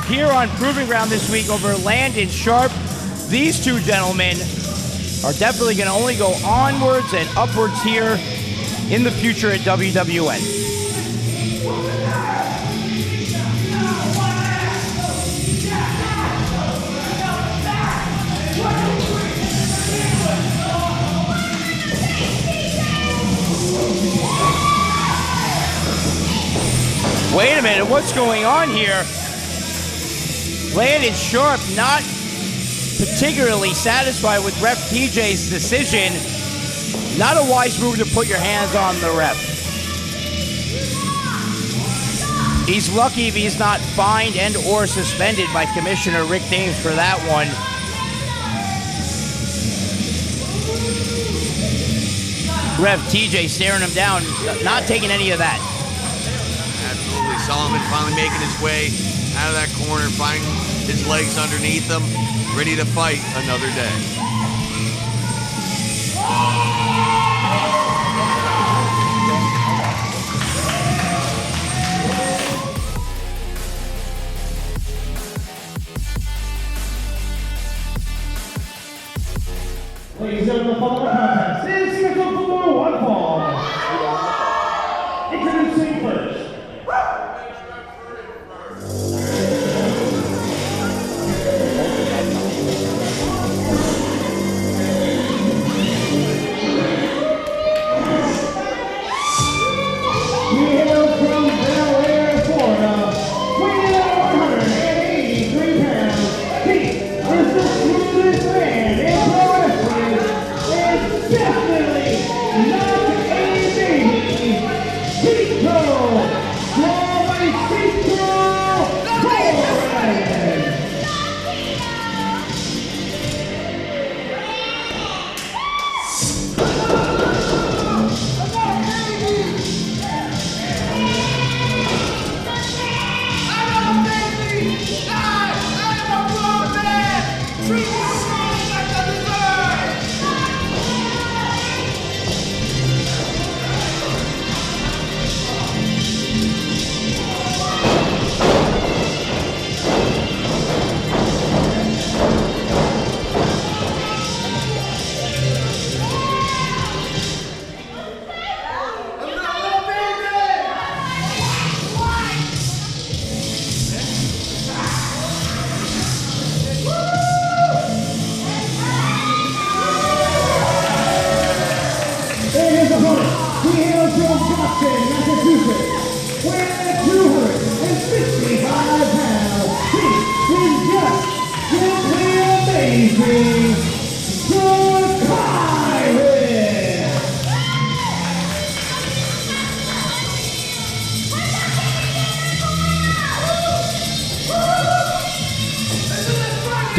here on Proving Ground this week over Landon Sharpe. These two gentlemen are definitely going to only go onwards and upwards here in the future at WWN. Wait a minute, what's going on here? Landon Sharpe not particularly satisfied with Ref TJ's decision. Not a wise move to put your hands on the ref. He's lucky if he's not fined and or suspended by Commissioner Rick Dames for that one. Ref TJ staring him down, not taking any of that. Absolutely, Solomon finally making his way out of that corner, finding his legs underneath him, ready to fight another day. Ladies and gentlemen, the following contest is scheduled for one fall. Introducing first. He hails from Bel Air, Florida, weighing at 183 pounds. He is the smoothest man in pro wrestling.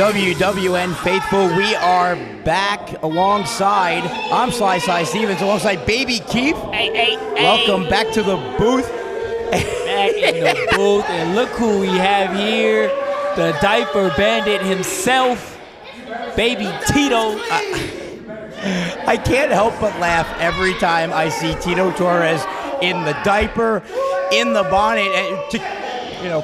WWN faithful, we are back alongside, I'm Sly Stevens, alongside Baby Keith. Hey. Welcome back to the booth. Back in the booth, and look who we have here. The diaper bandit himself, Baby Tito. I can't help but laugh every time I see Tito Torres in the diaper, in the bonnet. And to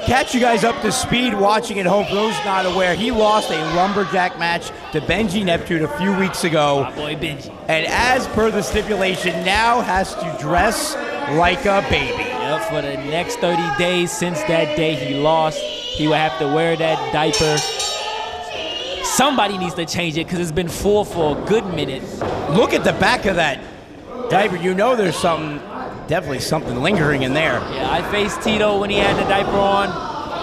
catch you guys up to speed watching at home, for those not aware, he lost a lumberjack match to Benjy Neptune a few weeks ago. My boy Benjy. And as per the stipulation, now has to dress like a baby. Yep, for the next 30 days since that day he lost, he will have to wear that diaper. Somebody needs to change it because it's been full for a good minute. Look at the back of that diaper. You know there's definitely something lingering in there. Yeah, I faced Tito when he had the diaper on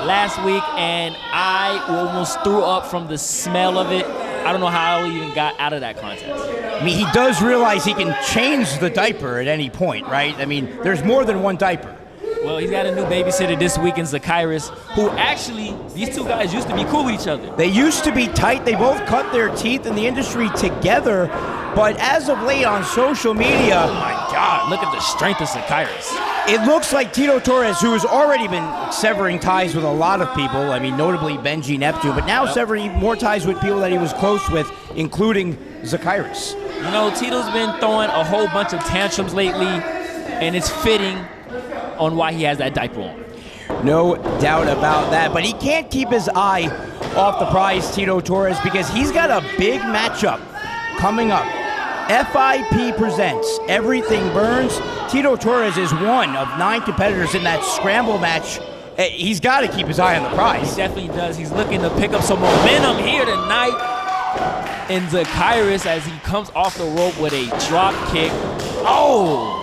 last week, and I almost threw up from the smell of it. I don't know how he even got out of that contest. I mean, he does realize he can change the diaper at any point, right? I mean, there's more than one diaper. Well, he's got a new babysitter this week in Zachyras, who actually, these two guys used to be cool with each other. They used to be tight. They both cut their teeth in the industry together. But as of late on social media, Oh my God, look at the strength of Zachyras. it looks like Tito Torres, who has already been severing ties with a lot of people, I mean, notably Benjy Neptune, but now severing more ties with people that he was close with, including Zachyras. You know, Tito's been throwing a whole bunch of tantrums lately, and it's fitting on why he has that diaper on. No doubt about that, but he can't keep his eye off the prize, Tito Torres, because he's got a big matchup coming up. FIP presents Everything Burns. Tito Torres is one of 9 competitors in that scramble match. He's got to keep his eye on the prize. He definitely does. He's looking to pick up some momentum here tonight in Zachyras as he comes off the rope with a drop kick. Oh!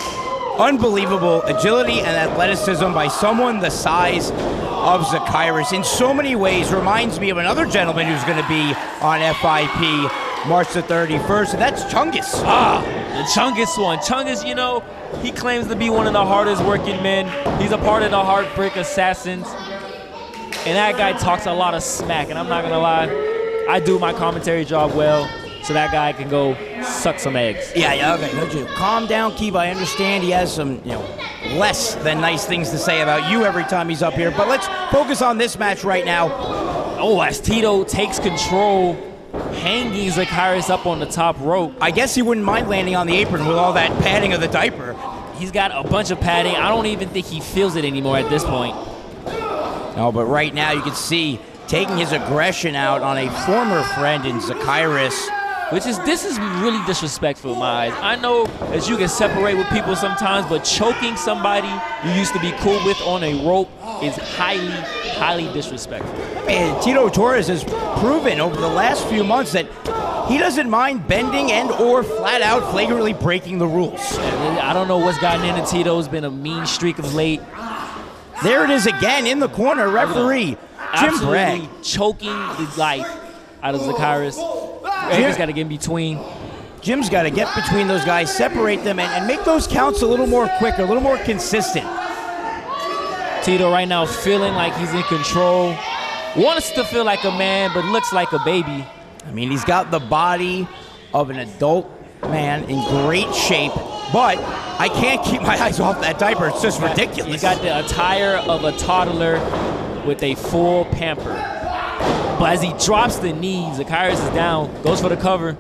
Unbelievable agility and athleticism by someone the size of Zachyras. In so many ways, reminds me of another gentleman who's going to be on FIP March the 31st, and that's Chungus. The Chungus one. Chungus, you know, he claims to be one of the hardest working men. He's a part of the Heartbreak Assassins. And that guy talks a lot of smack, and I'm not going to lie, I do my commentary job well, so that guy can go suck some eggs. Yeah, okay. Calm down, Keith. I understand he has some, less than nice things to say about you every time he's up here. But let's focus on this match right now. Oh, as Tito takes control, hanging Zachyras up on the top rope. I guess he wouldn't mind landing on the apron with all that padding of the diaper. He's got a bunch of padding. I don't even think he feels it anymore at this point. No, but right now you can see taking his aggression out on a former friend in Zachyras. This is really disrespectful in my eyes. I know that you can separate with people sometimes, but choking somebody you used to be cool with on a rope is highly, highly disrespectful. And Tito Torres has proven over the last few months that he doesn't mind bending and or flat out flagrantly breaking the rules. I don't know what's gotten into Tito. It's been a mean streak of late. There it is again in the corner, referee Jim Bragg. Choking the life out of Zachyras. Jim's got to get in between. Jim's got to get between those guys, separate them, and make those counts a little more quicker, a little more consistent. Tito right now feeling like he's in control. Wants to feel like a man, but looks like a baby. I mean, he's got the body of an adult man in great shape, but I can't keep my eyes off that diaper. It's just ridiculous. He's got the attire of a toddler with a full pamper. But as he drops the knee, Zachyras is down, goes for the cover.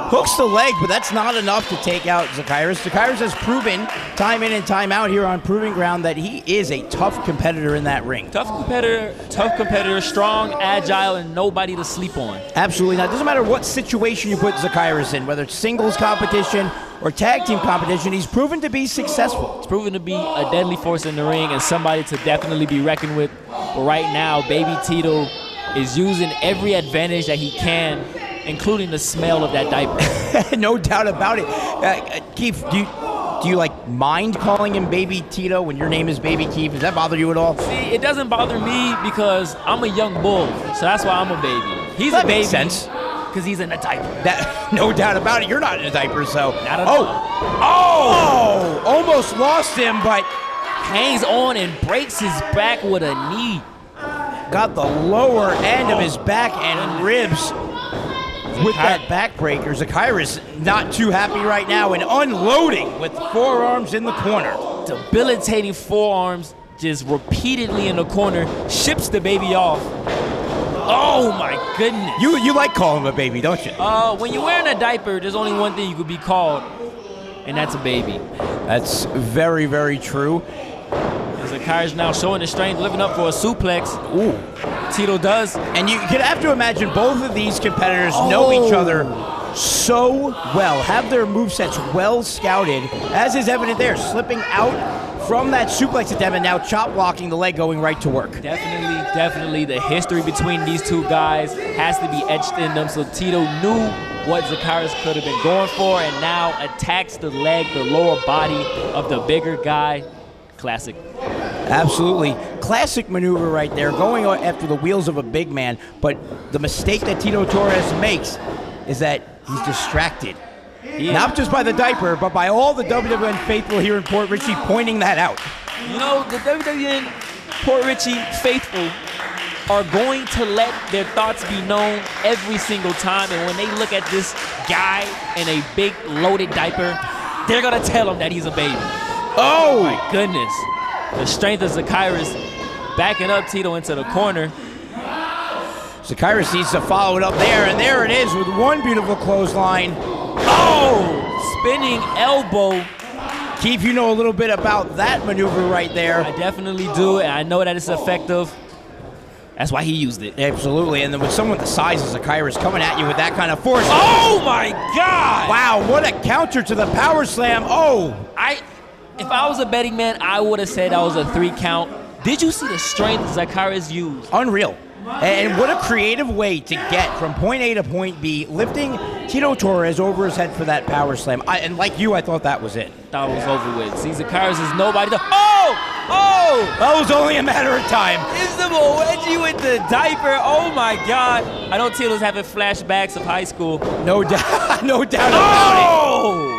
Hooks the leg, but that's not enough to take out Zachyras. Zachyras has proven time in and time out here on Proving Ground that he is a tough competitor in that ring. Tough competitor, strong, agile, and nobody to sleep on. Absolutely not. It doesn't matter what situation you put Zachyras in, whether it's singles competition or tag team competition, he's proven to be successful. He's proven to be a deadly force in the ring and somebody to definitely be reckoned with. But right now, Baby Tito is using every advantage that he can, including the smell of that diaper. No doubt about it. Keith, do you mind calling him Baby Tito when your name is Baby Keith? Does that bother you at all? See, it doesn't bother me because I'm a young bull, so that's why I'm a baby. He's that a baby makes sense. because he's in a diaper. No doubt about it. You're not in a diaper, so. Not at all. Oh! Almost lost him, but Hangs on and breaks his back with a knee. got the lower end of his back and ribs with that backbreaker. Zachyras not too happy right now and unloading with forearms in the corner. Debilitating forearms just repeatedly in the corner, ships the baby off. Oh my goodness. You like calling him a baby, don't you? When you're wearing a diaper, there's only one thing you could be called, and that's a baby. That's very, very true. And Zachyras now showing the strength, living up for a suplex. Ooh. Tito does. And you have to imagine both of these competitors know each other so well, have their movesets well scouted, as is evident there, slipping out from that suplex attempt and now chop blocking the leg going right to work. Definitely the history between these two guys has to be etched in them, so Tito knew what Zachyras could have been going for and now attacks the leg, the lower body of the bigger guy. Classic. Absolutely. Classic maneuver right there, going after the wheels of a big man, but the mistake that Tito Torres makes is that he's distracted. Not just by the diaper, but by all the WWN faithful here in Port Richey pointing that out. You know, the WWN Port Richey faithful are going to let their thoughts be known every single time, and when they look at this guy in a big loaded diaper, they're going to tell him that he's a baby. Oh my goodness. The strength of Zachyras backing up Tito into the corner. Zachyras needs to follow it up there, and there it is with one beautiful clothesline. Oh, spinning elbow. Keith, you know a little bit about that maneuver right there. I definitely do, and I know that it's effective. That's why he used it. Absolutely, and then with someone the size of Zachyras coming at you with that kind of force. Oh my God! Wow, what a counter to the power slam. Oh! If I was a betting man, I would have said that was a 3 count. Did you see the strength Zachyras used? Unreal. And what a creative way to get from point A to point B, lifting Tito Torres over his head for that power slam. And like you, I thought that was it. Thought it was over with. See, Zachyras is nobody. Oh! That was only a matter of time. Invisible wedgie with the diaper. Oh my God. I know Tito's having flashbacks of high school. No doubt, no doubt about it.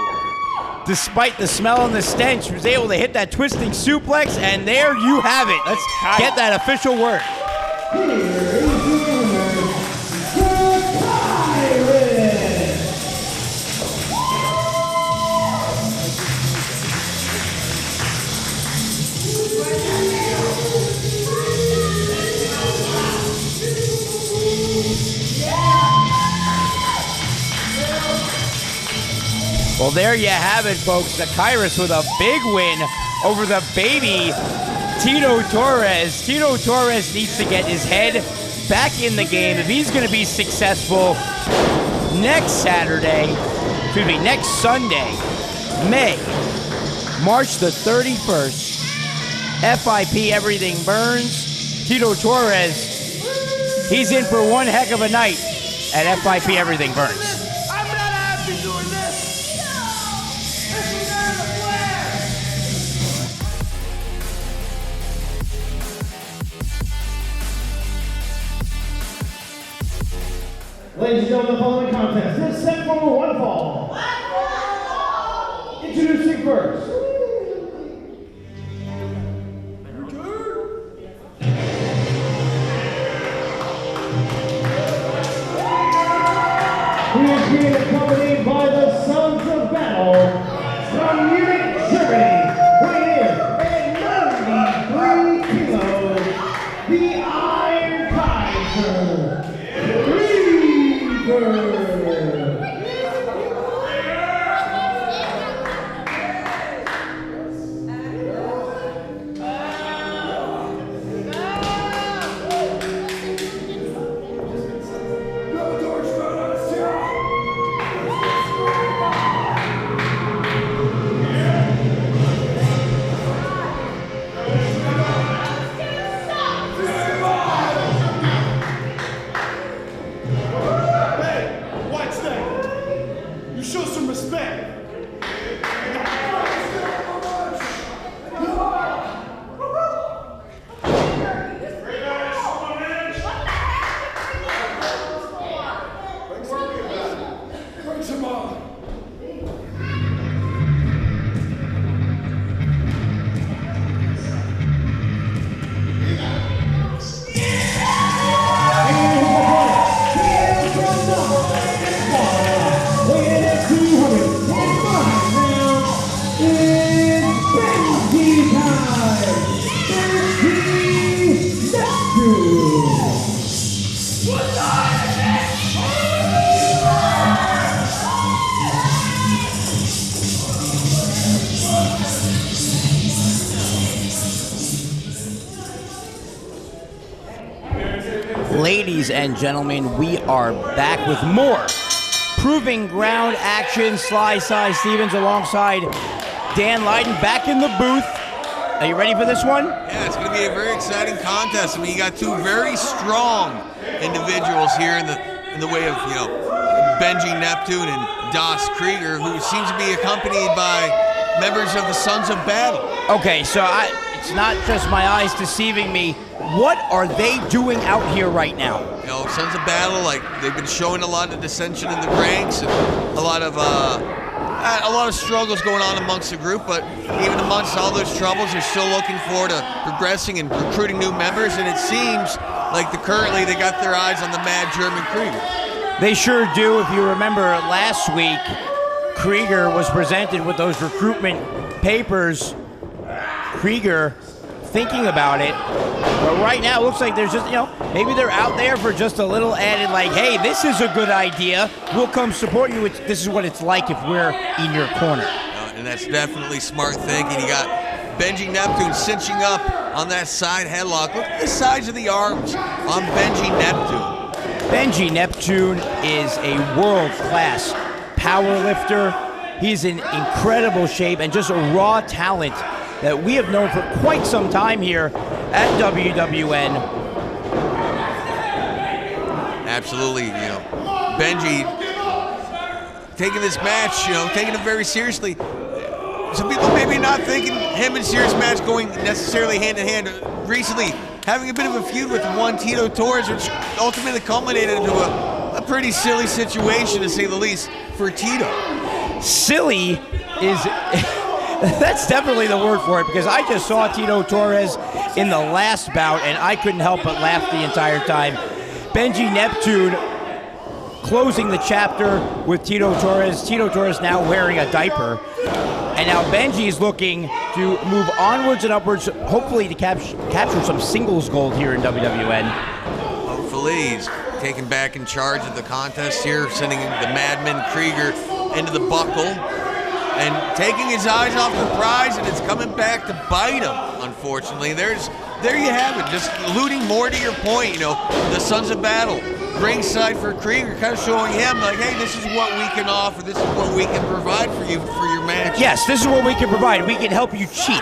Despite the smell and the stench, he was able to hit that twisting suplex, and there you have it. Let's get that official word. Here is your winner, Zachyras. Well, there you have it, folks. Zachyras with a big win over the baby Tito Torres. Tito Torres needs to get his head back in the game if he's going to be successful next Sunday, March the 31st. FIP Everything Burns. Tito Torres, he's in for one heck of a night at FIP Everything Burns. Ladies and gentlemen, the following contest is set for one fall. Introducing first. He is being accompanied by the Sons of Battle from Munich, Germany, weighing in at 93 kilos, the Iron Kaiser. Ladies and gentlemen, we are back with more Proving Ground action. Sly Stevens alongside Dan Leiden back in the booth. Are you ready for this one? Yeah, it's going to be a very exciting contest. I mean, you got two very strong individuals here in the way of, you know, Benjy Neptune and Krieger, who seems to be accompanied by members of the Sons of Battle. Okay, so it's not just my eyes deceiving me. What are they doing out here right now? You know, Sons of Battle, like, they've been showing a lot of dissension in the ranks and a lot of struggles going on amongst the group, but even amongst all those troubles, they're still looking forward to progressing and recruiting new members, and it seems like currently they got their eyes on the mad German Krieger. They sure do. If you remember last week, Krieger was presented with those recruitment papers. Krieger thinking about it, but right now it looks like there's just, you know, maybe they're out there for just a little added, like, hey, this is a good idea, we'll come support you. This is what it's like if we're in your corner. And that's definitely smart thinking. You got Benjy Neptune cinching up on that side headlock. Look at the size of the arms on Benjy Neptune. Benjy Neptune is a world-class power lifter. He's in incredible shape and just a raw talent that we have known for quite some time here at WWN. Absolutely, you know, Benjy taking this match, you know, taking it very seriously. Some people maybe not thinking him and serious match going necessarily hand in hand. Recently, having a bit of a feud with one Tito Torres, which ultimately culminated into a pretty silly situation, to say the least, for Tito. Silly is... That's definitely the word for it, because I just saw Tito Torres in the last bout, and I couldn't help but laugh the entire time. Benjy Neptune closing the chapter with Tito Torres. Tito Torres now wearing a diaper. And now Benjy is looking to move onwards and upwards, hopefully to capture some singles gold here in WWN. Hopefully he's taking back in charge of the contest here, sending the Madman Krieger into the buckle. And taking his eyes off the prize, and it's coming back to bite him, unfortunately. There you have it, just alluding more to your point, you know, the Sons of Battle, ringside for Krieger, kind of showing him, like, hey, this is what we can offer, this is what we can provide for you for your match. Yes, this is what we can provide. We can help you cheat.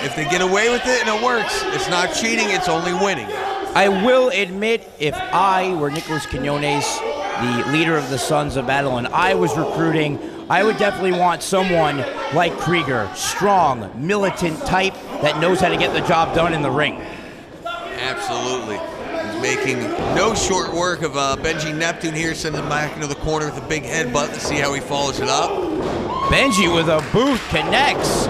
If they get away with it and it works, it's not cheating, it's only winning. I will admit, if I were Nicholas Quinones, the leader of the Sons of Battle, and I was recruiting, I would definitely want someone like Krieger, strong, militant type that knows how to get the job done in the ring. Absolutely. He's making no short work of Benjy Neptune here, sending him back into the corner with a big headbutt to see how he follows it up. Benjy with a boot connects.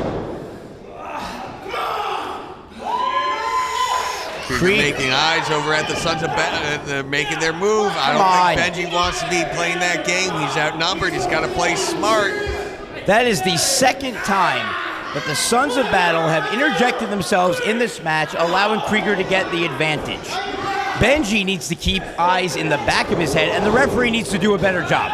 Krieger making eyes over at the Sons of Bennett. They're making their move. I don't think Benjy wants to be playing that game. He's outnumbered. He's got to play smart. That is the second time that the Sons of Battle have interjected themselves in this match, allowing Krieger to get the advantage. Benjy needs to keep eyes in the back of his head, and the referee needs to do a better job.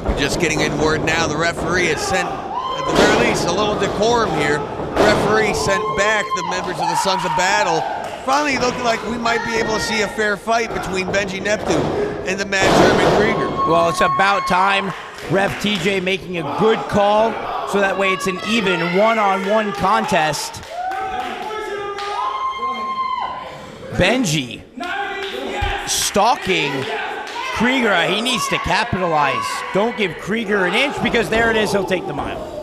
We're just getting in word now. The referee has sent, at the very least, a little decorum here. The referee sent back the members of the Sons of Battle. Finally looking like we might be able to see a fair fight between Benjy Neptune and the mad German Krieger. Well, it's about time. Ref TJ making a good call, so that way it's an even one-on-one contest. Benjy stalking Krieger. He needs to capitalize. Don't give Krieger an inch, because there it is, he'll take the mile.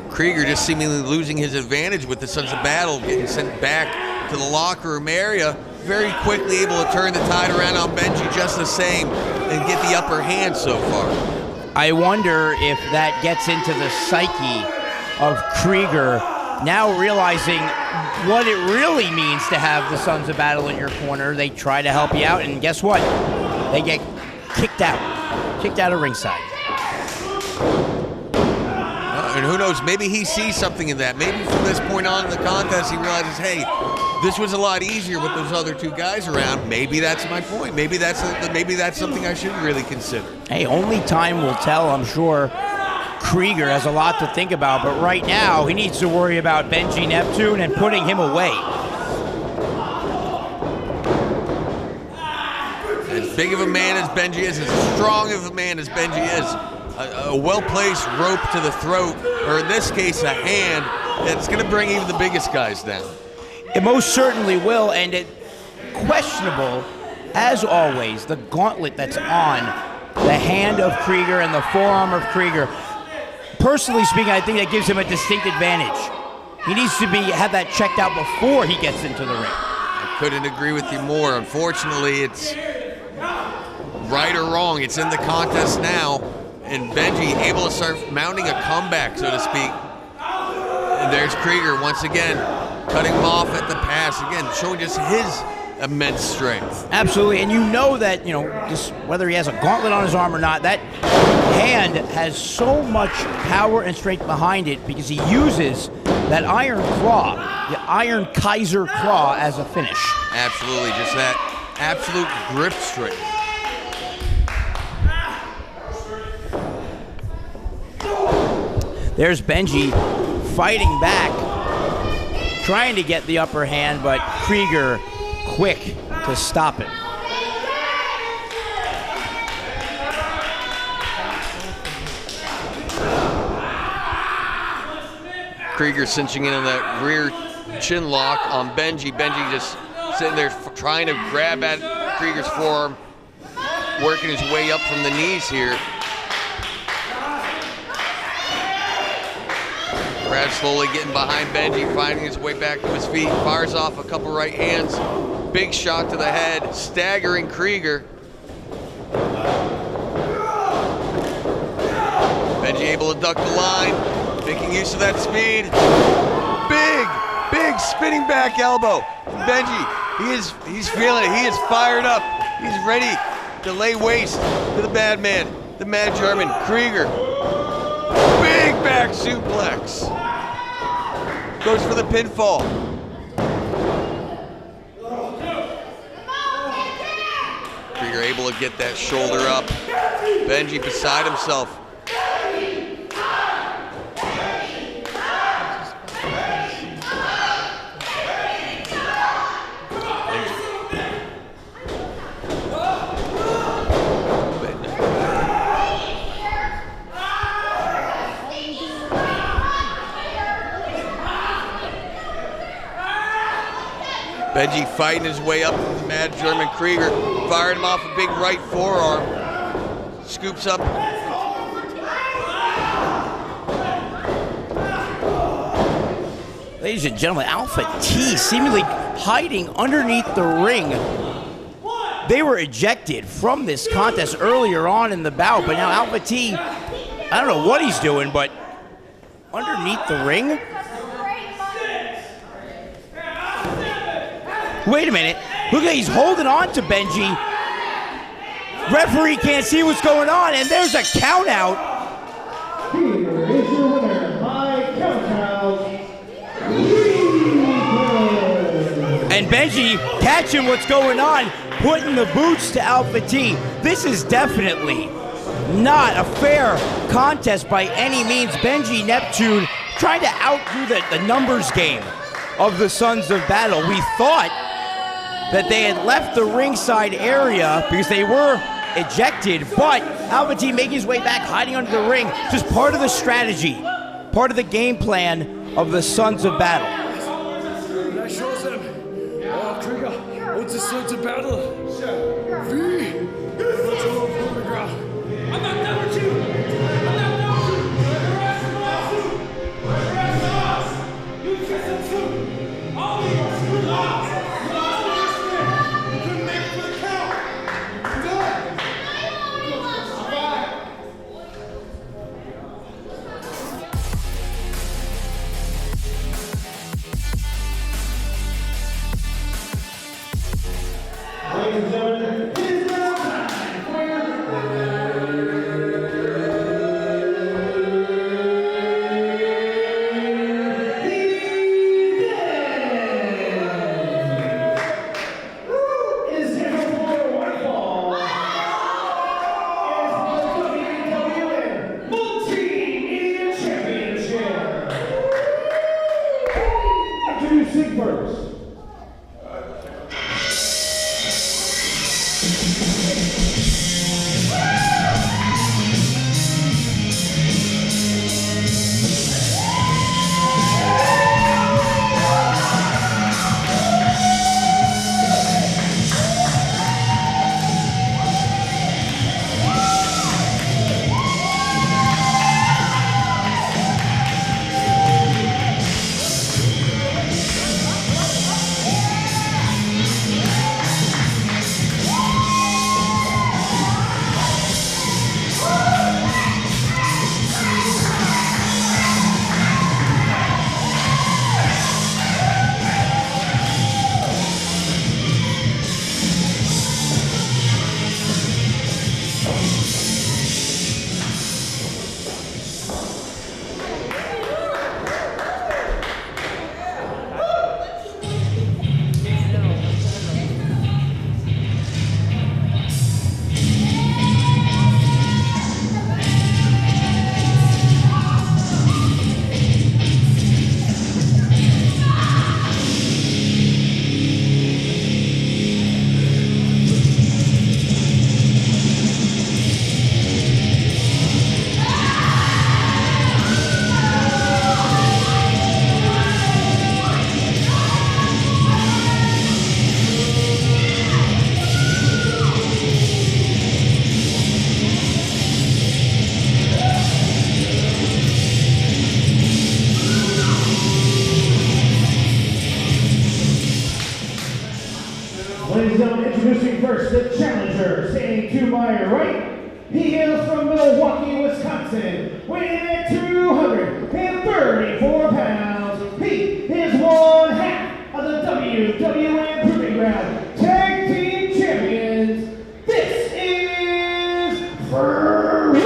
Krieger just seemingly losing his advantage with the Sons of Battle, getting sent back to the locker room area. Very quickly able to turn the tide around on Benjy just the same and get the upper hand so far. I wonder if that gets into the psyche of Krieger, now realizing what it really means to have the Sons of Battle in your corner. They try to help you out, and guess what? They get kicked out of ringside. And who knows, maybe he sees something in that. Maybe from this point on in the contest, he realizes, hey, this was a lot easier with those other two guys around. Maybe that's my point. Maybe that's something I should really consider. Hey, only time will tell, I'm sure. Krieger has a lot to think about, but right now he needs to worry about Benjy Neptune and putting him away. As big of a man as Benjy is, as strong of a man as Benjy is, a well-placed rope to the throat, or in this case, a hand, it's going to bring even the biggest guys down. It most certainly will, and it questionable, as always, the gauntlet that's on the hand of Krieger and the forearm of Krieger. Personally speaking, I think that gives him a distinct advantage. He needs to have that checked out before he gets into the ring. I couldn't agree with you more. Unfortunately, it's right or wrong. It's in the contest now, and Benjy able to start mounting a comeback, so to speak. And there's Krieger once again, cutting him off at the pass. Again, showing just his immense strength. Absolutely, and you know that, just whether he has a gauntlet on his arm or not, that hand has so much power and strength behind it because he uses that iron claw, the iron Kaiser claw, as a finish. Absolutely, just that absolute grip strength. There's Benjy fighting back, trying to get the upper hand, but Krieger quick to stop it. Krieger cinching in on that rear chin lock on Benjy. Benjy just sitting there trying to grab at Krieger's forearm, working his way up from the knees here. Brad slowly getting behind Benjy, finding his way back to his feet, fires off a couple right hands, big shot to the head, staggering Krieger. Benjy able to duck the line, making use of that speed. Big spinning back elbow. Benjy, he's feeling it. He is fired up. He's ready to lay waste to the bad man, the mad German, Krieger. Big back suplex. Goes for the pinfall. Krieger able to get that shoulder up. Benjy beside himself. Benjy fighting his way up to the mad German Krieger, fired him off a big right forearm, scoops up. Ladies and gentlemen, Alpha T seemingly hiding underneath the ring. They were ejected from this contest earlier on in the bout, but now Alpha T, I don't know what he's doing, but underneath the ring? Wait a minute. Look at, he's holding on to Benjy. Referee can't see what's going on, and there's a count out. Here is your winner by count out. And Benjy catching what's going on, putting the boots to Alpha T. This is definitely not a fair contest by any means. Benjy Neptune trying to outdo the numbers game of the Sons of Battle. We thought that they had left the ringside area because they were ejected, but Alpha T making his way back, hiding under the ring, just part of the strategy, part of the game plan of the Sons of Battle. That shows them. Oh, Krieger, und die Sons of Battle. Wie? WWN Proving Ground. I'm not done with you. I'm not done with you. You kiss them too. All of you are screwed up. Hudson, weighing at 234 pounds. He is one half of the WWN Proving Ground Tag Team Champions. This is Frick.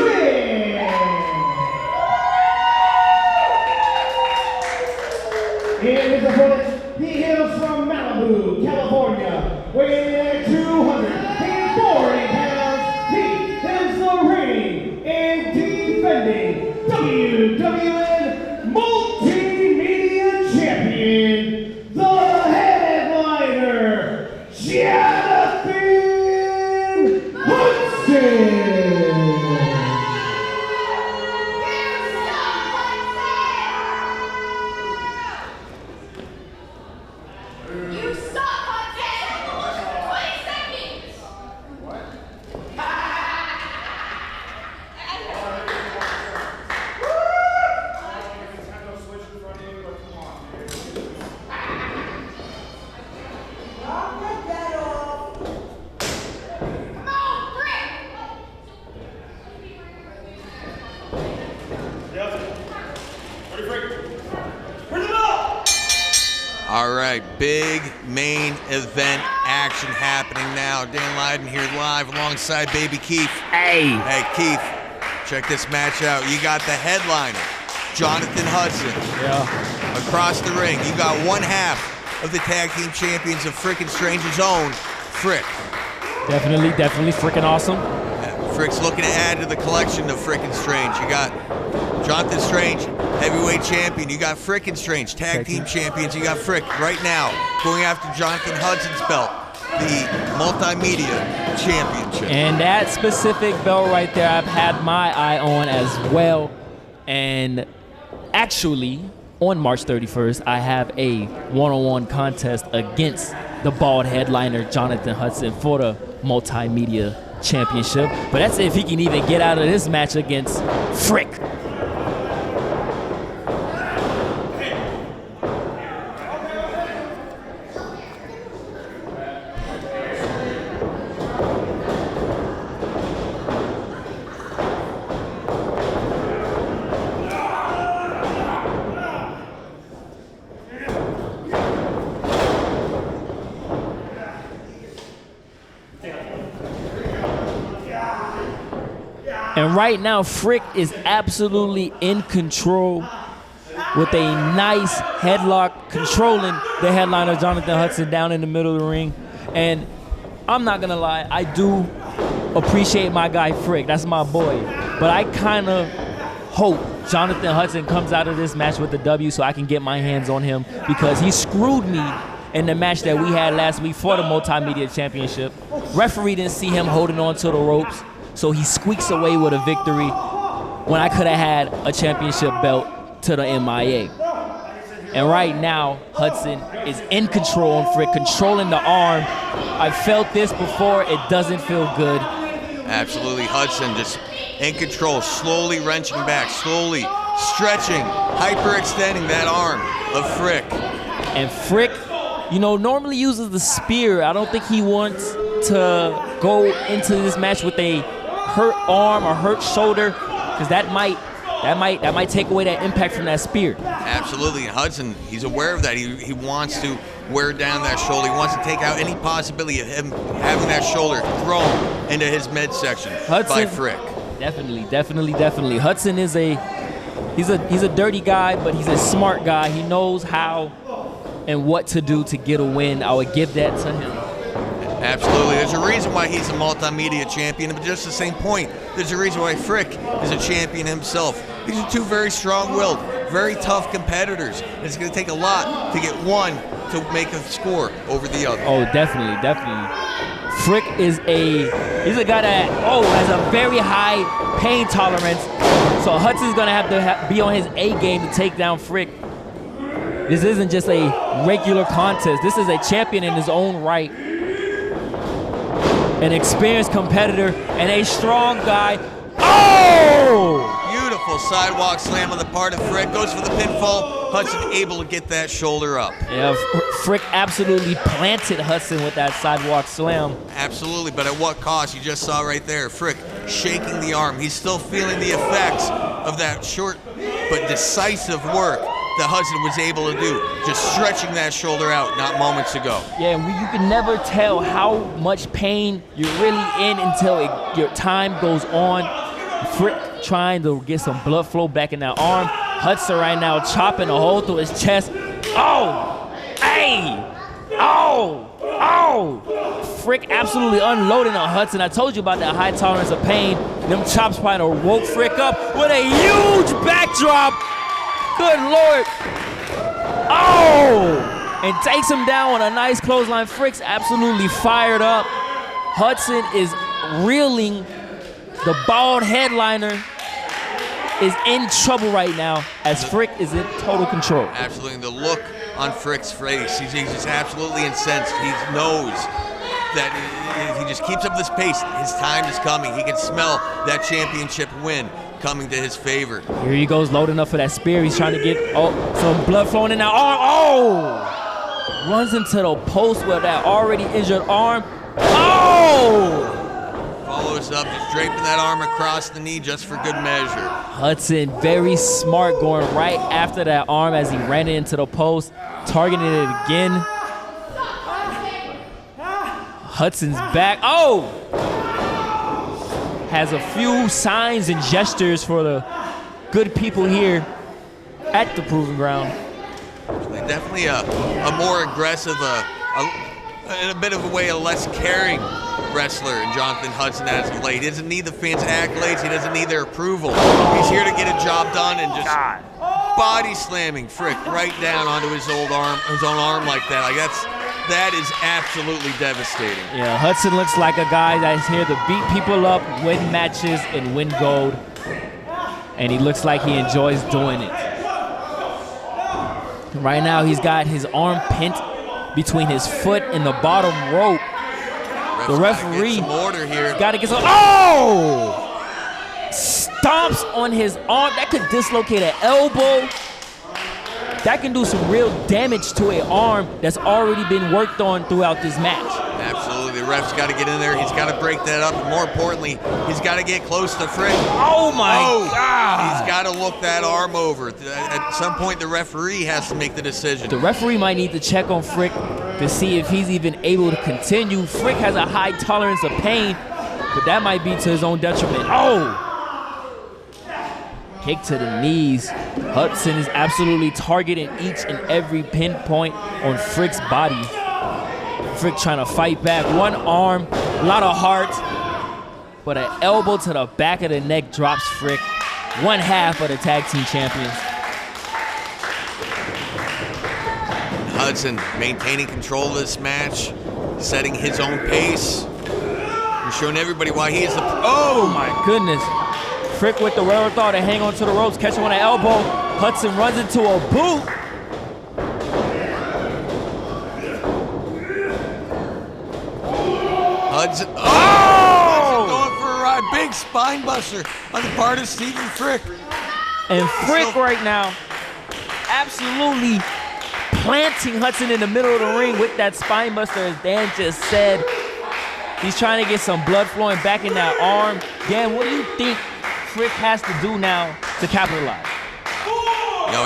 In his opponent, he hails from Malibu, California, weighing at 240 pounds. He is the reigning and defending WWN Multimedia Champion, the headliner, Jonathan Hudson. You suck, Hudson! 20 seconds! What? All right, big main event action happening now. Dan Landon here live alongside Baby Keith. Hey. Hey, Keith, check this match out. You got the headliner, Jonathan Hudson. Yeah. Across the ring, you got one half of the tag team champions of Frickin' Strange's own, Frick. Definitely freaking awesome. Frick's looking to add to the collection of Frickin' Strange. You got Jonathan Strange, heavyweight champion. You got Frickin' Strange, tag team champions. You got Frick right now going after Jonathan Hudson's belt, the Multimedia Championship. And that specific belt right there, I've had my eye on as well. And actually, on March 31st, I have a one-on-one contest against the bald headliner, Jonathan Hudson, for the Multimedia Championship. But that's if he can even get out of this match against Frick. And right now, Frick is absolutely in control with a nice headlock, controlling the headliner, Jonathan Hudson, down in the middle of the ring. And I'm not gonna lie, I do appreciate my guy Frick. That's my boy. But I kind of hope Jonathan Hudson comes out of this match with the W so I can get my hands on him, because he screwed me in the match that we had last week for the Multimedia Championship. Referee didn't see him holding on to the ropes, so he squeaks away with a victory when I could have had a championship belt to the MIA. And right now, Hudson is in control on Frick, controlling the arm. I felt this before, it doesn't feel good. Absolutely, Hudson just in control, slowly wrenching back, slowly stretching, hyperextending that arm of Frick. And Frick, you know, normally uses the spear. I don't think he wants to go into this match with a hurt arm or hurt shoulder, because that might take away that impact from that spear. Absolutely, and Hudson, he's aware of that. He wants to wear down that shoulder. He wants to take out any possibility of him having that shoulder thrown into his midsection by Frick. Definitely. Hudson is he's a dirty guy, but he's a smart guy. He knows how and what to do to get a win. I would give that to him. Absolutely. There's a reason why he's a multimedia champion, but just the same point, there's a reason why Frick is a champion himself. These are two very strong-willed, very tough competitors. It's going to take a lot to get one to make a score over the other. Oh, definitely. Frick is he's a guy that has a very high pain tolerance. So Hudson's going to have to be on his A game to take down Frick. This isn't just a regular contest. This is a champion in his own right. An experienced competitor and a strong guy. Oh! Beautiful sidewalk slam on the part of Frick. Goes for the pinfall. Hudson able to get that shoulder up. Yeah, Frick absolutely planted Hudson with that sidewalk slam. Absolutely, but at what cost? You just saw right there. Frick shaking the arm. He's still feeling the effects of that short but decisive work that Hudson was able to do, just stretching that shoulder out not moments ago. Yeah, you can never tell how much pain you're really in until your time goes on. Frick trying to get some blood flow back in that arm. Hudson right now chopping a hole through his chest. Oh! Hey! Oh! Oh! Frick absolutely unloading on Hudson. I told you about that high tolerance of pain. Them chops probably woke Frick up with a huge backdrop. Good Lord. Oh! And takes him down with a nice clothesline. Frick's absolutely fired up. Hudson is reeling. The bald headliner is in trouble right now as Frick is in total control. Absolutely. The look on Frick's face, he's just absolutely incensed. He knows that if he just keeps up this pace, his time is coming. He can smell that championship win coming to his favor. Here he goes, loading up for that spear. He's trying to get some blood flowing in that arm. Oh! Runs into the post with that already injured arm. Oh! Follows up, just draping that arm across the knee just for good measure. Hudson, very smart, going right after that arm as he ran it into the post, targeting it again. Hudson's back. Oh! Has a few signs and gestures for the good people here at the Proving Ground. Definitely a more aggressive, in a bit of a way, a less caring wrestler in Jonathan Hudson as of late. He doesn't need the fans' accolades. He doesn't need their approval. He's here to get a job done and just body slamming Frick right down onto his own arm like that. Like that is absolutely devastating. Yeah, Hudson looks like a guy that's here to beat people up, win matches, and win gold. And he looks like he enjoys doing it. Right now, he's got his arm pinned between his foot and the bottom rope. The referee got to get some. Oh! Stomps on his arm. That could dislocate an elbow. That can do some real damage to an arm that's already been worked on throughout this match. Absolutely. The ref's got to get in there. He's got to break that up. And more importantly, he's got to get close to Frick. Oh, my God. He's got to look that arm over. At some point, the referee has to make the decision. The referee might need to check on Frick to see if he's even able to continue. Frick has a high tolerance of pain, but that might be to his own detriment. Oh! Kick to the knees. Hudson is absolutely targeting each and every pinpoint on Frick's body. Frick trying to fight back. One arm, a lot of heart, but an elbow to the back of the neck drops Frick. One half of the tag team champions. Hudson maintaining control of this match, setting his own pace, and showing everybody why he is the... Oh my goodness. Frick with the wherewithal to hang on to the ropes, catch him on the elbow. Hudson runs into a boot. Hudson going for a ride. Big spine buster on the part of Stephen Frick. And Frick right now absolutely planting Hudson in the middle of the ring with that spine buster, as Dan just said. He's trying to get some blood flowing back in that arm. Dan, what do you think Frick has to do now to capitalize?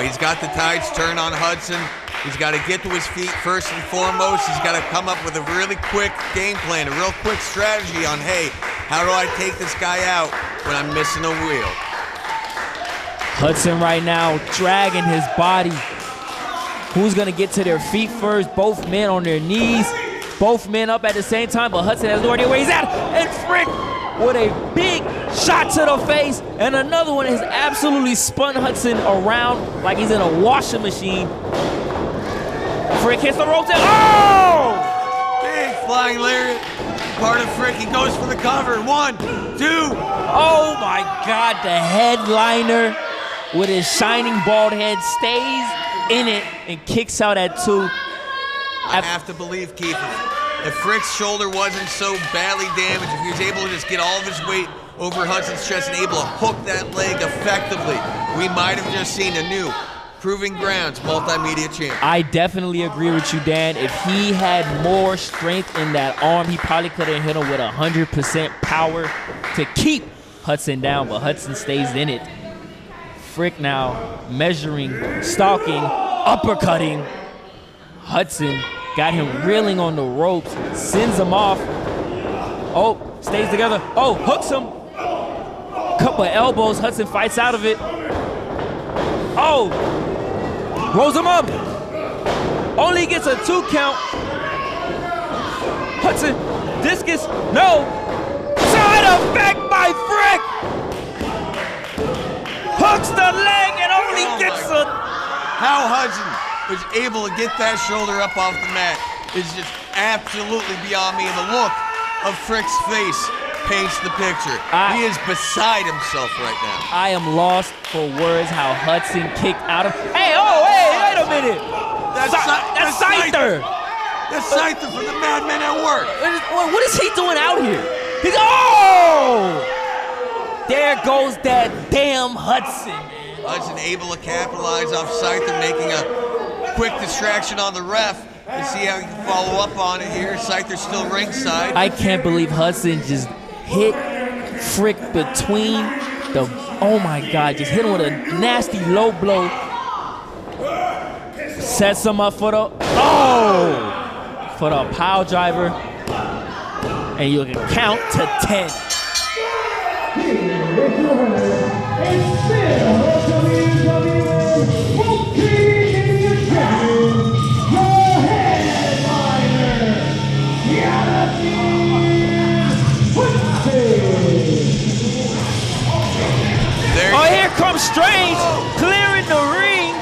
He's got the tides turned on Hudson. He's got to get to his feet first and foremost. He's got to come up with a really quick game plan, a real quick strategy on, hey, how do I take this guy out when I'm missing a wheel? Hudson right now dragging his body. Who's going to get to their feet first? Both men on their knees. Both men up at the same time, but Hudson has no idea where he's at. And Frick with a big shot to the face, and another one has absolutely spun Hudson around like he's in a washing machine. Frick hits the ropes and oh! Big flying lariat. Part of Frick, he goes for the cover. 1, 2. Oh my God, the headliner with his shining bald head stays in it and kicks out at 2. I have to believe, Keith, if Frick's shoulder wasn't so badly damaged, if he was able to just get all of his weight over Hudson's chest and able to hook that leg effectively, we might have just seen a new Proving Grounds Multimedia Champion. I definitely agree with you, Dan. If he had more strength in that arm, he probably could have hit him with 100% power to keep Hudson down, but Hudson stays in it. Frick now measuring, stalking, uppercutting. Hudson got him reeling on the ropes, sends him off. Oh, stays together. Oh, hooks him. Couple of elbows. Hudson fights out of it. Oh, rolls him up. Only gets a 2 count. Hudson, discus, no. Side effect by Frick. Hooks the leg and only gets a... How Hudson was able to get that shoulder up off the mat is just absolutely beyond me. And the look of Frick's face paints the picture. He is beside himself right now. I am lost for words how Hudson kicked out of... Hey, oh, hey, wait a minute. That's Syther. That's Syther from the Madmen at Work. What is he doing out here? He's... Oh! There goes that damn Hudson. Hudson able to capitalize off Syther, making a quick distraction on the ref. And see how he can follow up on it here. Syther's still ringside. I can't believe Hudson just hit Frick between the... Oh my God, just hit him with a nasty low blow. Sets him up for the... Oh! For the pile driver. And you can count to 10. Here is your winner, and still WWN Multimedia Champion, your headliner, Oh, here comes Strange, clearing the ring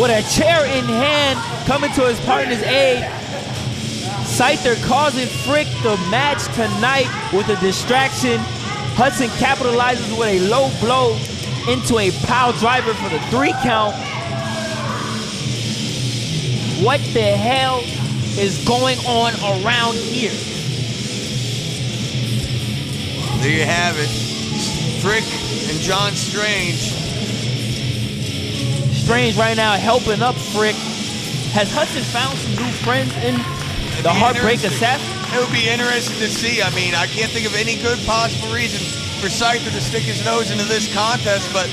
with a chair in hand, coming to his partner's aid. Syther causing Frick the match tonight with a distraction. Hudson capitalizes with a low blow into a pile driver for the 3 count. What the hell is going on around here? There you have it. Frick and John Strange. Strange right now helping up Frick. Has Hudson found some new friends in the Heartbreak Assassin? It would be interesting to see. I mean, I can't think of any good possible reason for Syther to stick his nose into this contest, but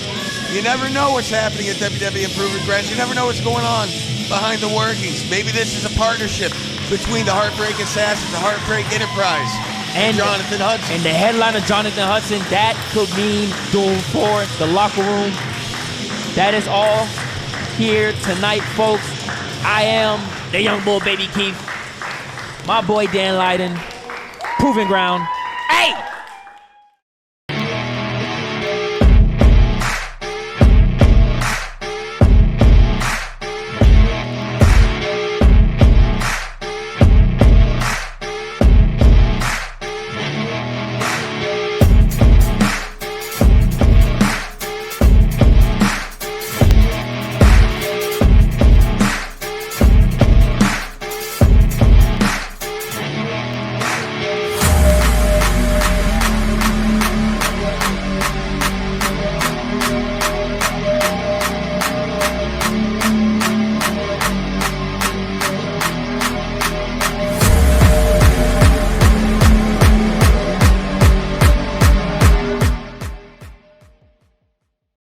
you never know what's happening at WWN Proving Ground. You never know what's going on behind the workings. Maybe this is a partnership between the Heartbreak Assassins, the Heartbreak Enterprise, and Jonathan Hudson. And the headliner, Jonathan Hudson, that could mean doom for the locker room. That is all here tonight, folks. I am the young bull, Baby Keith. My boy Dan Landon, Proving Ground. Hey!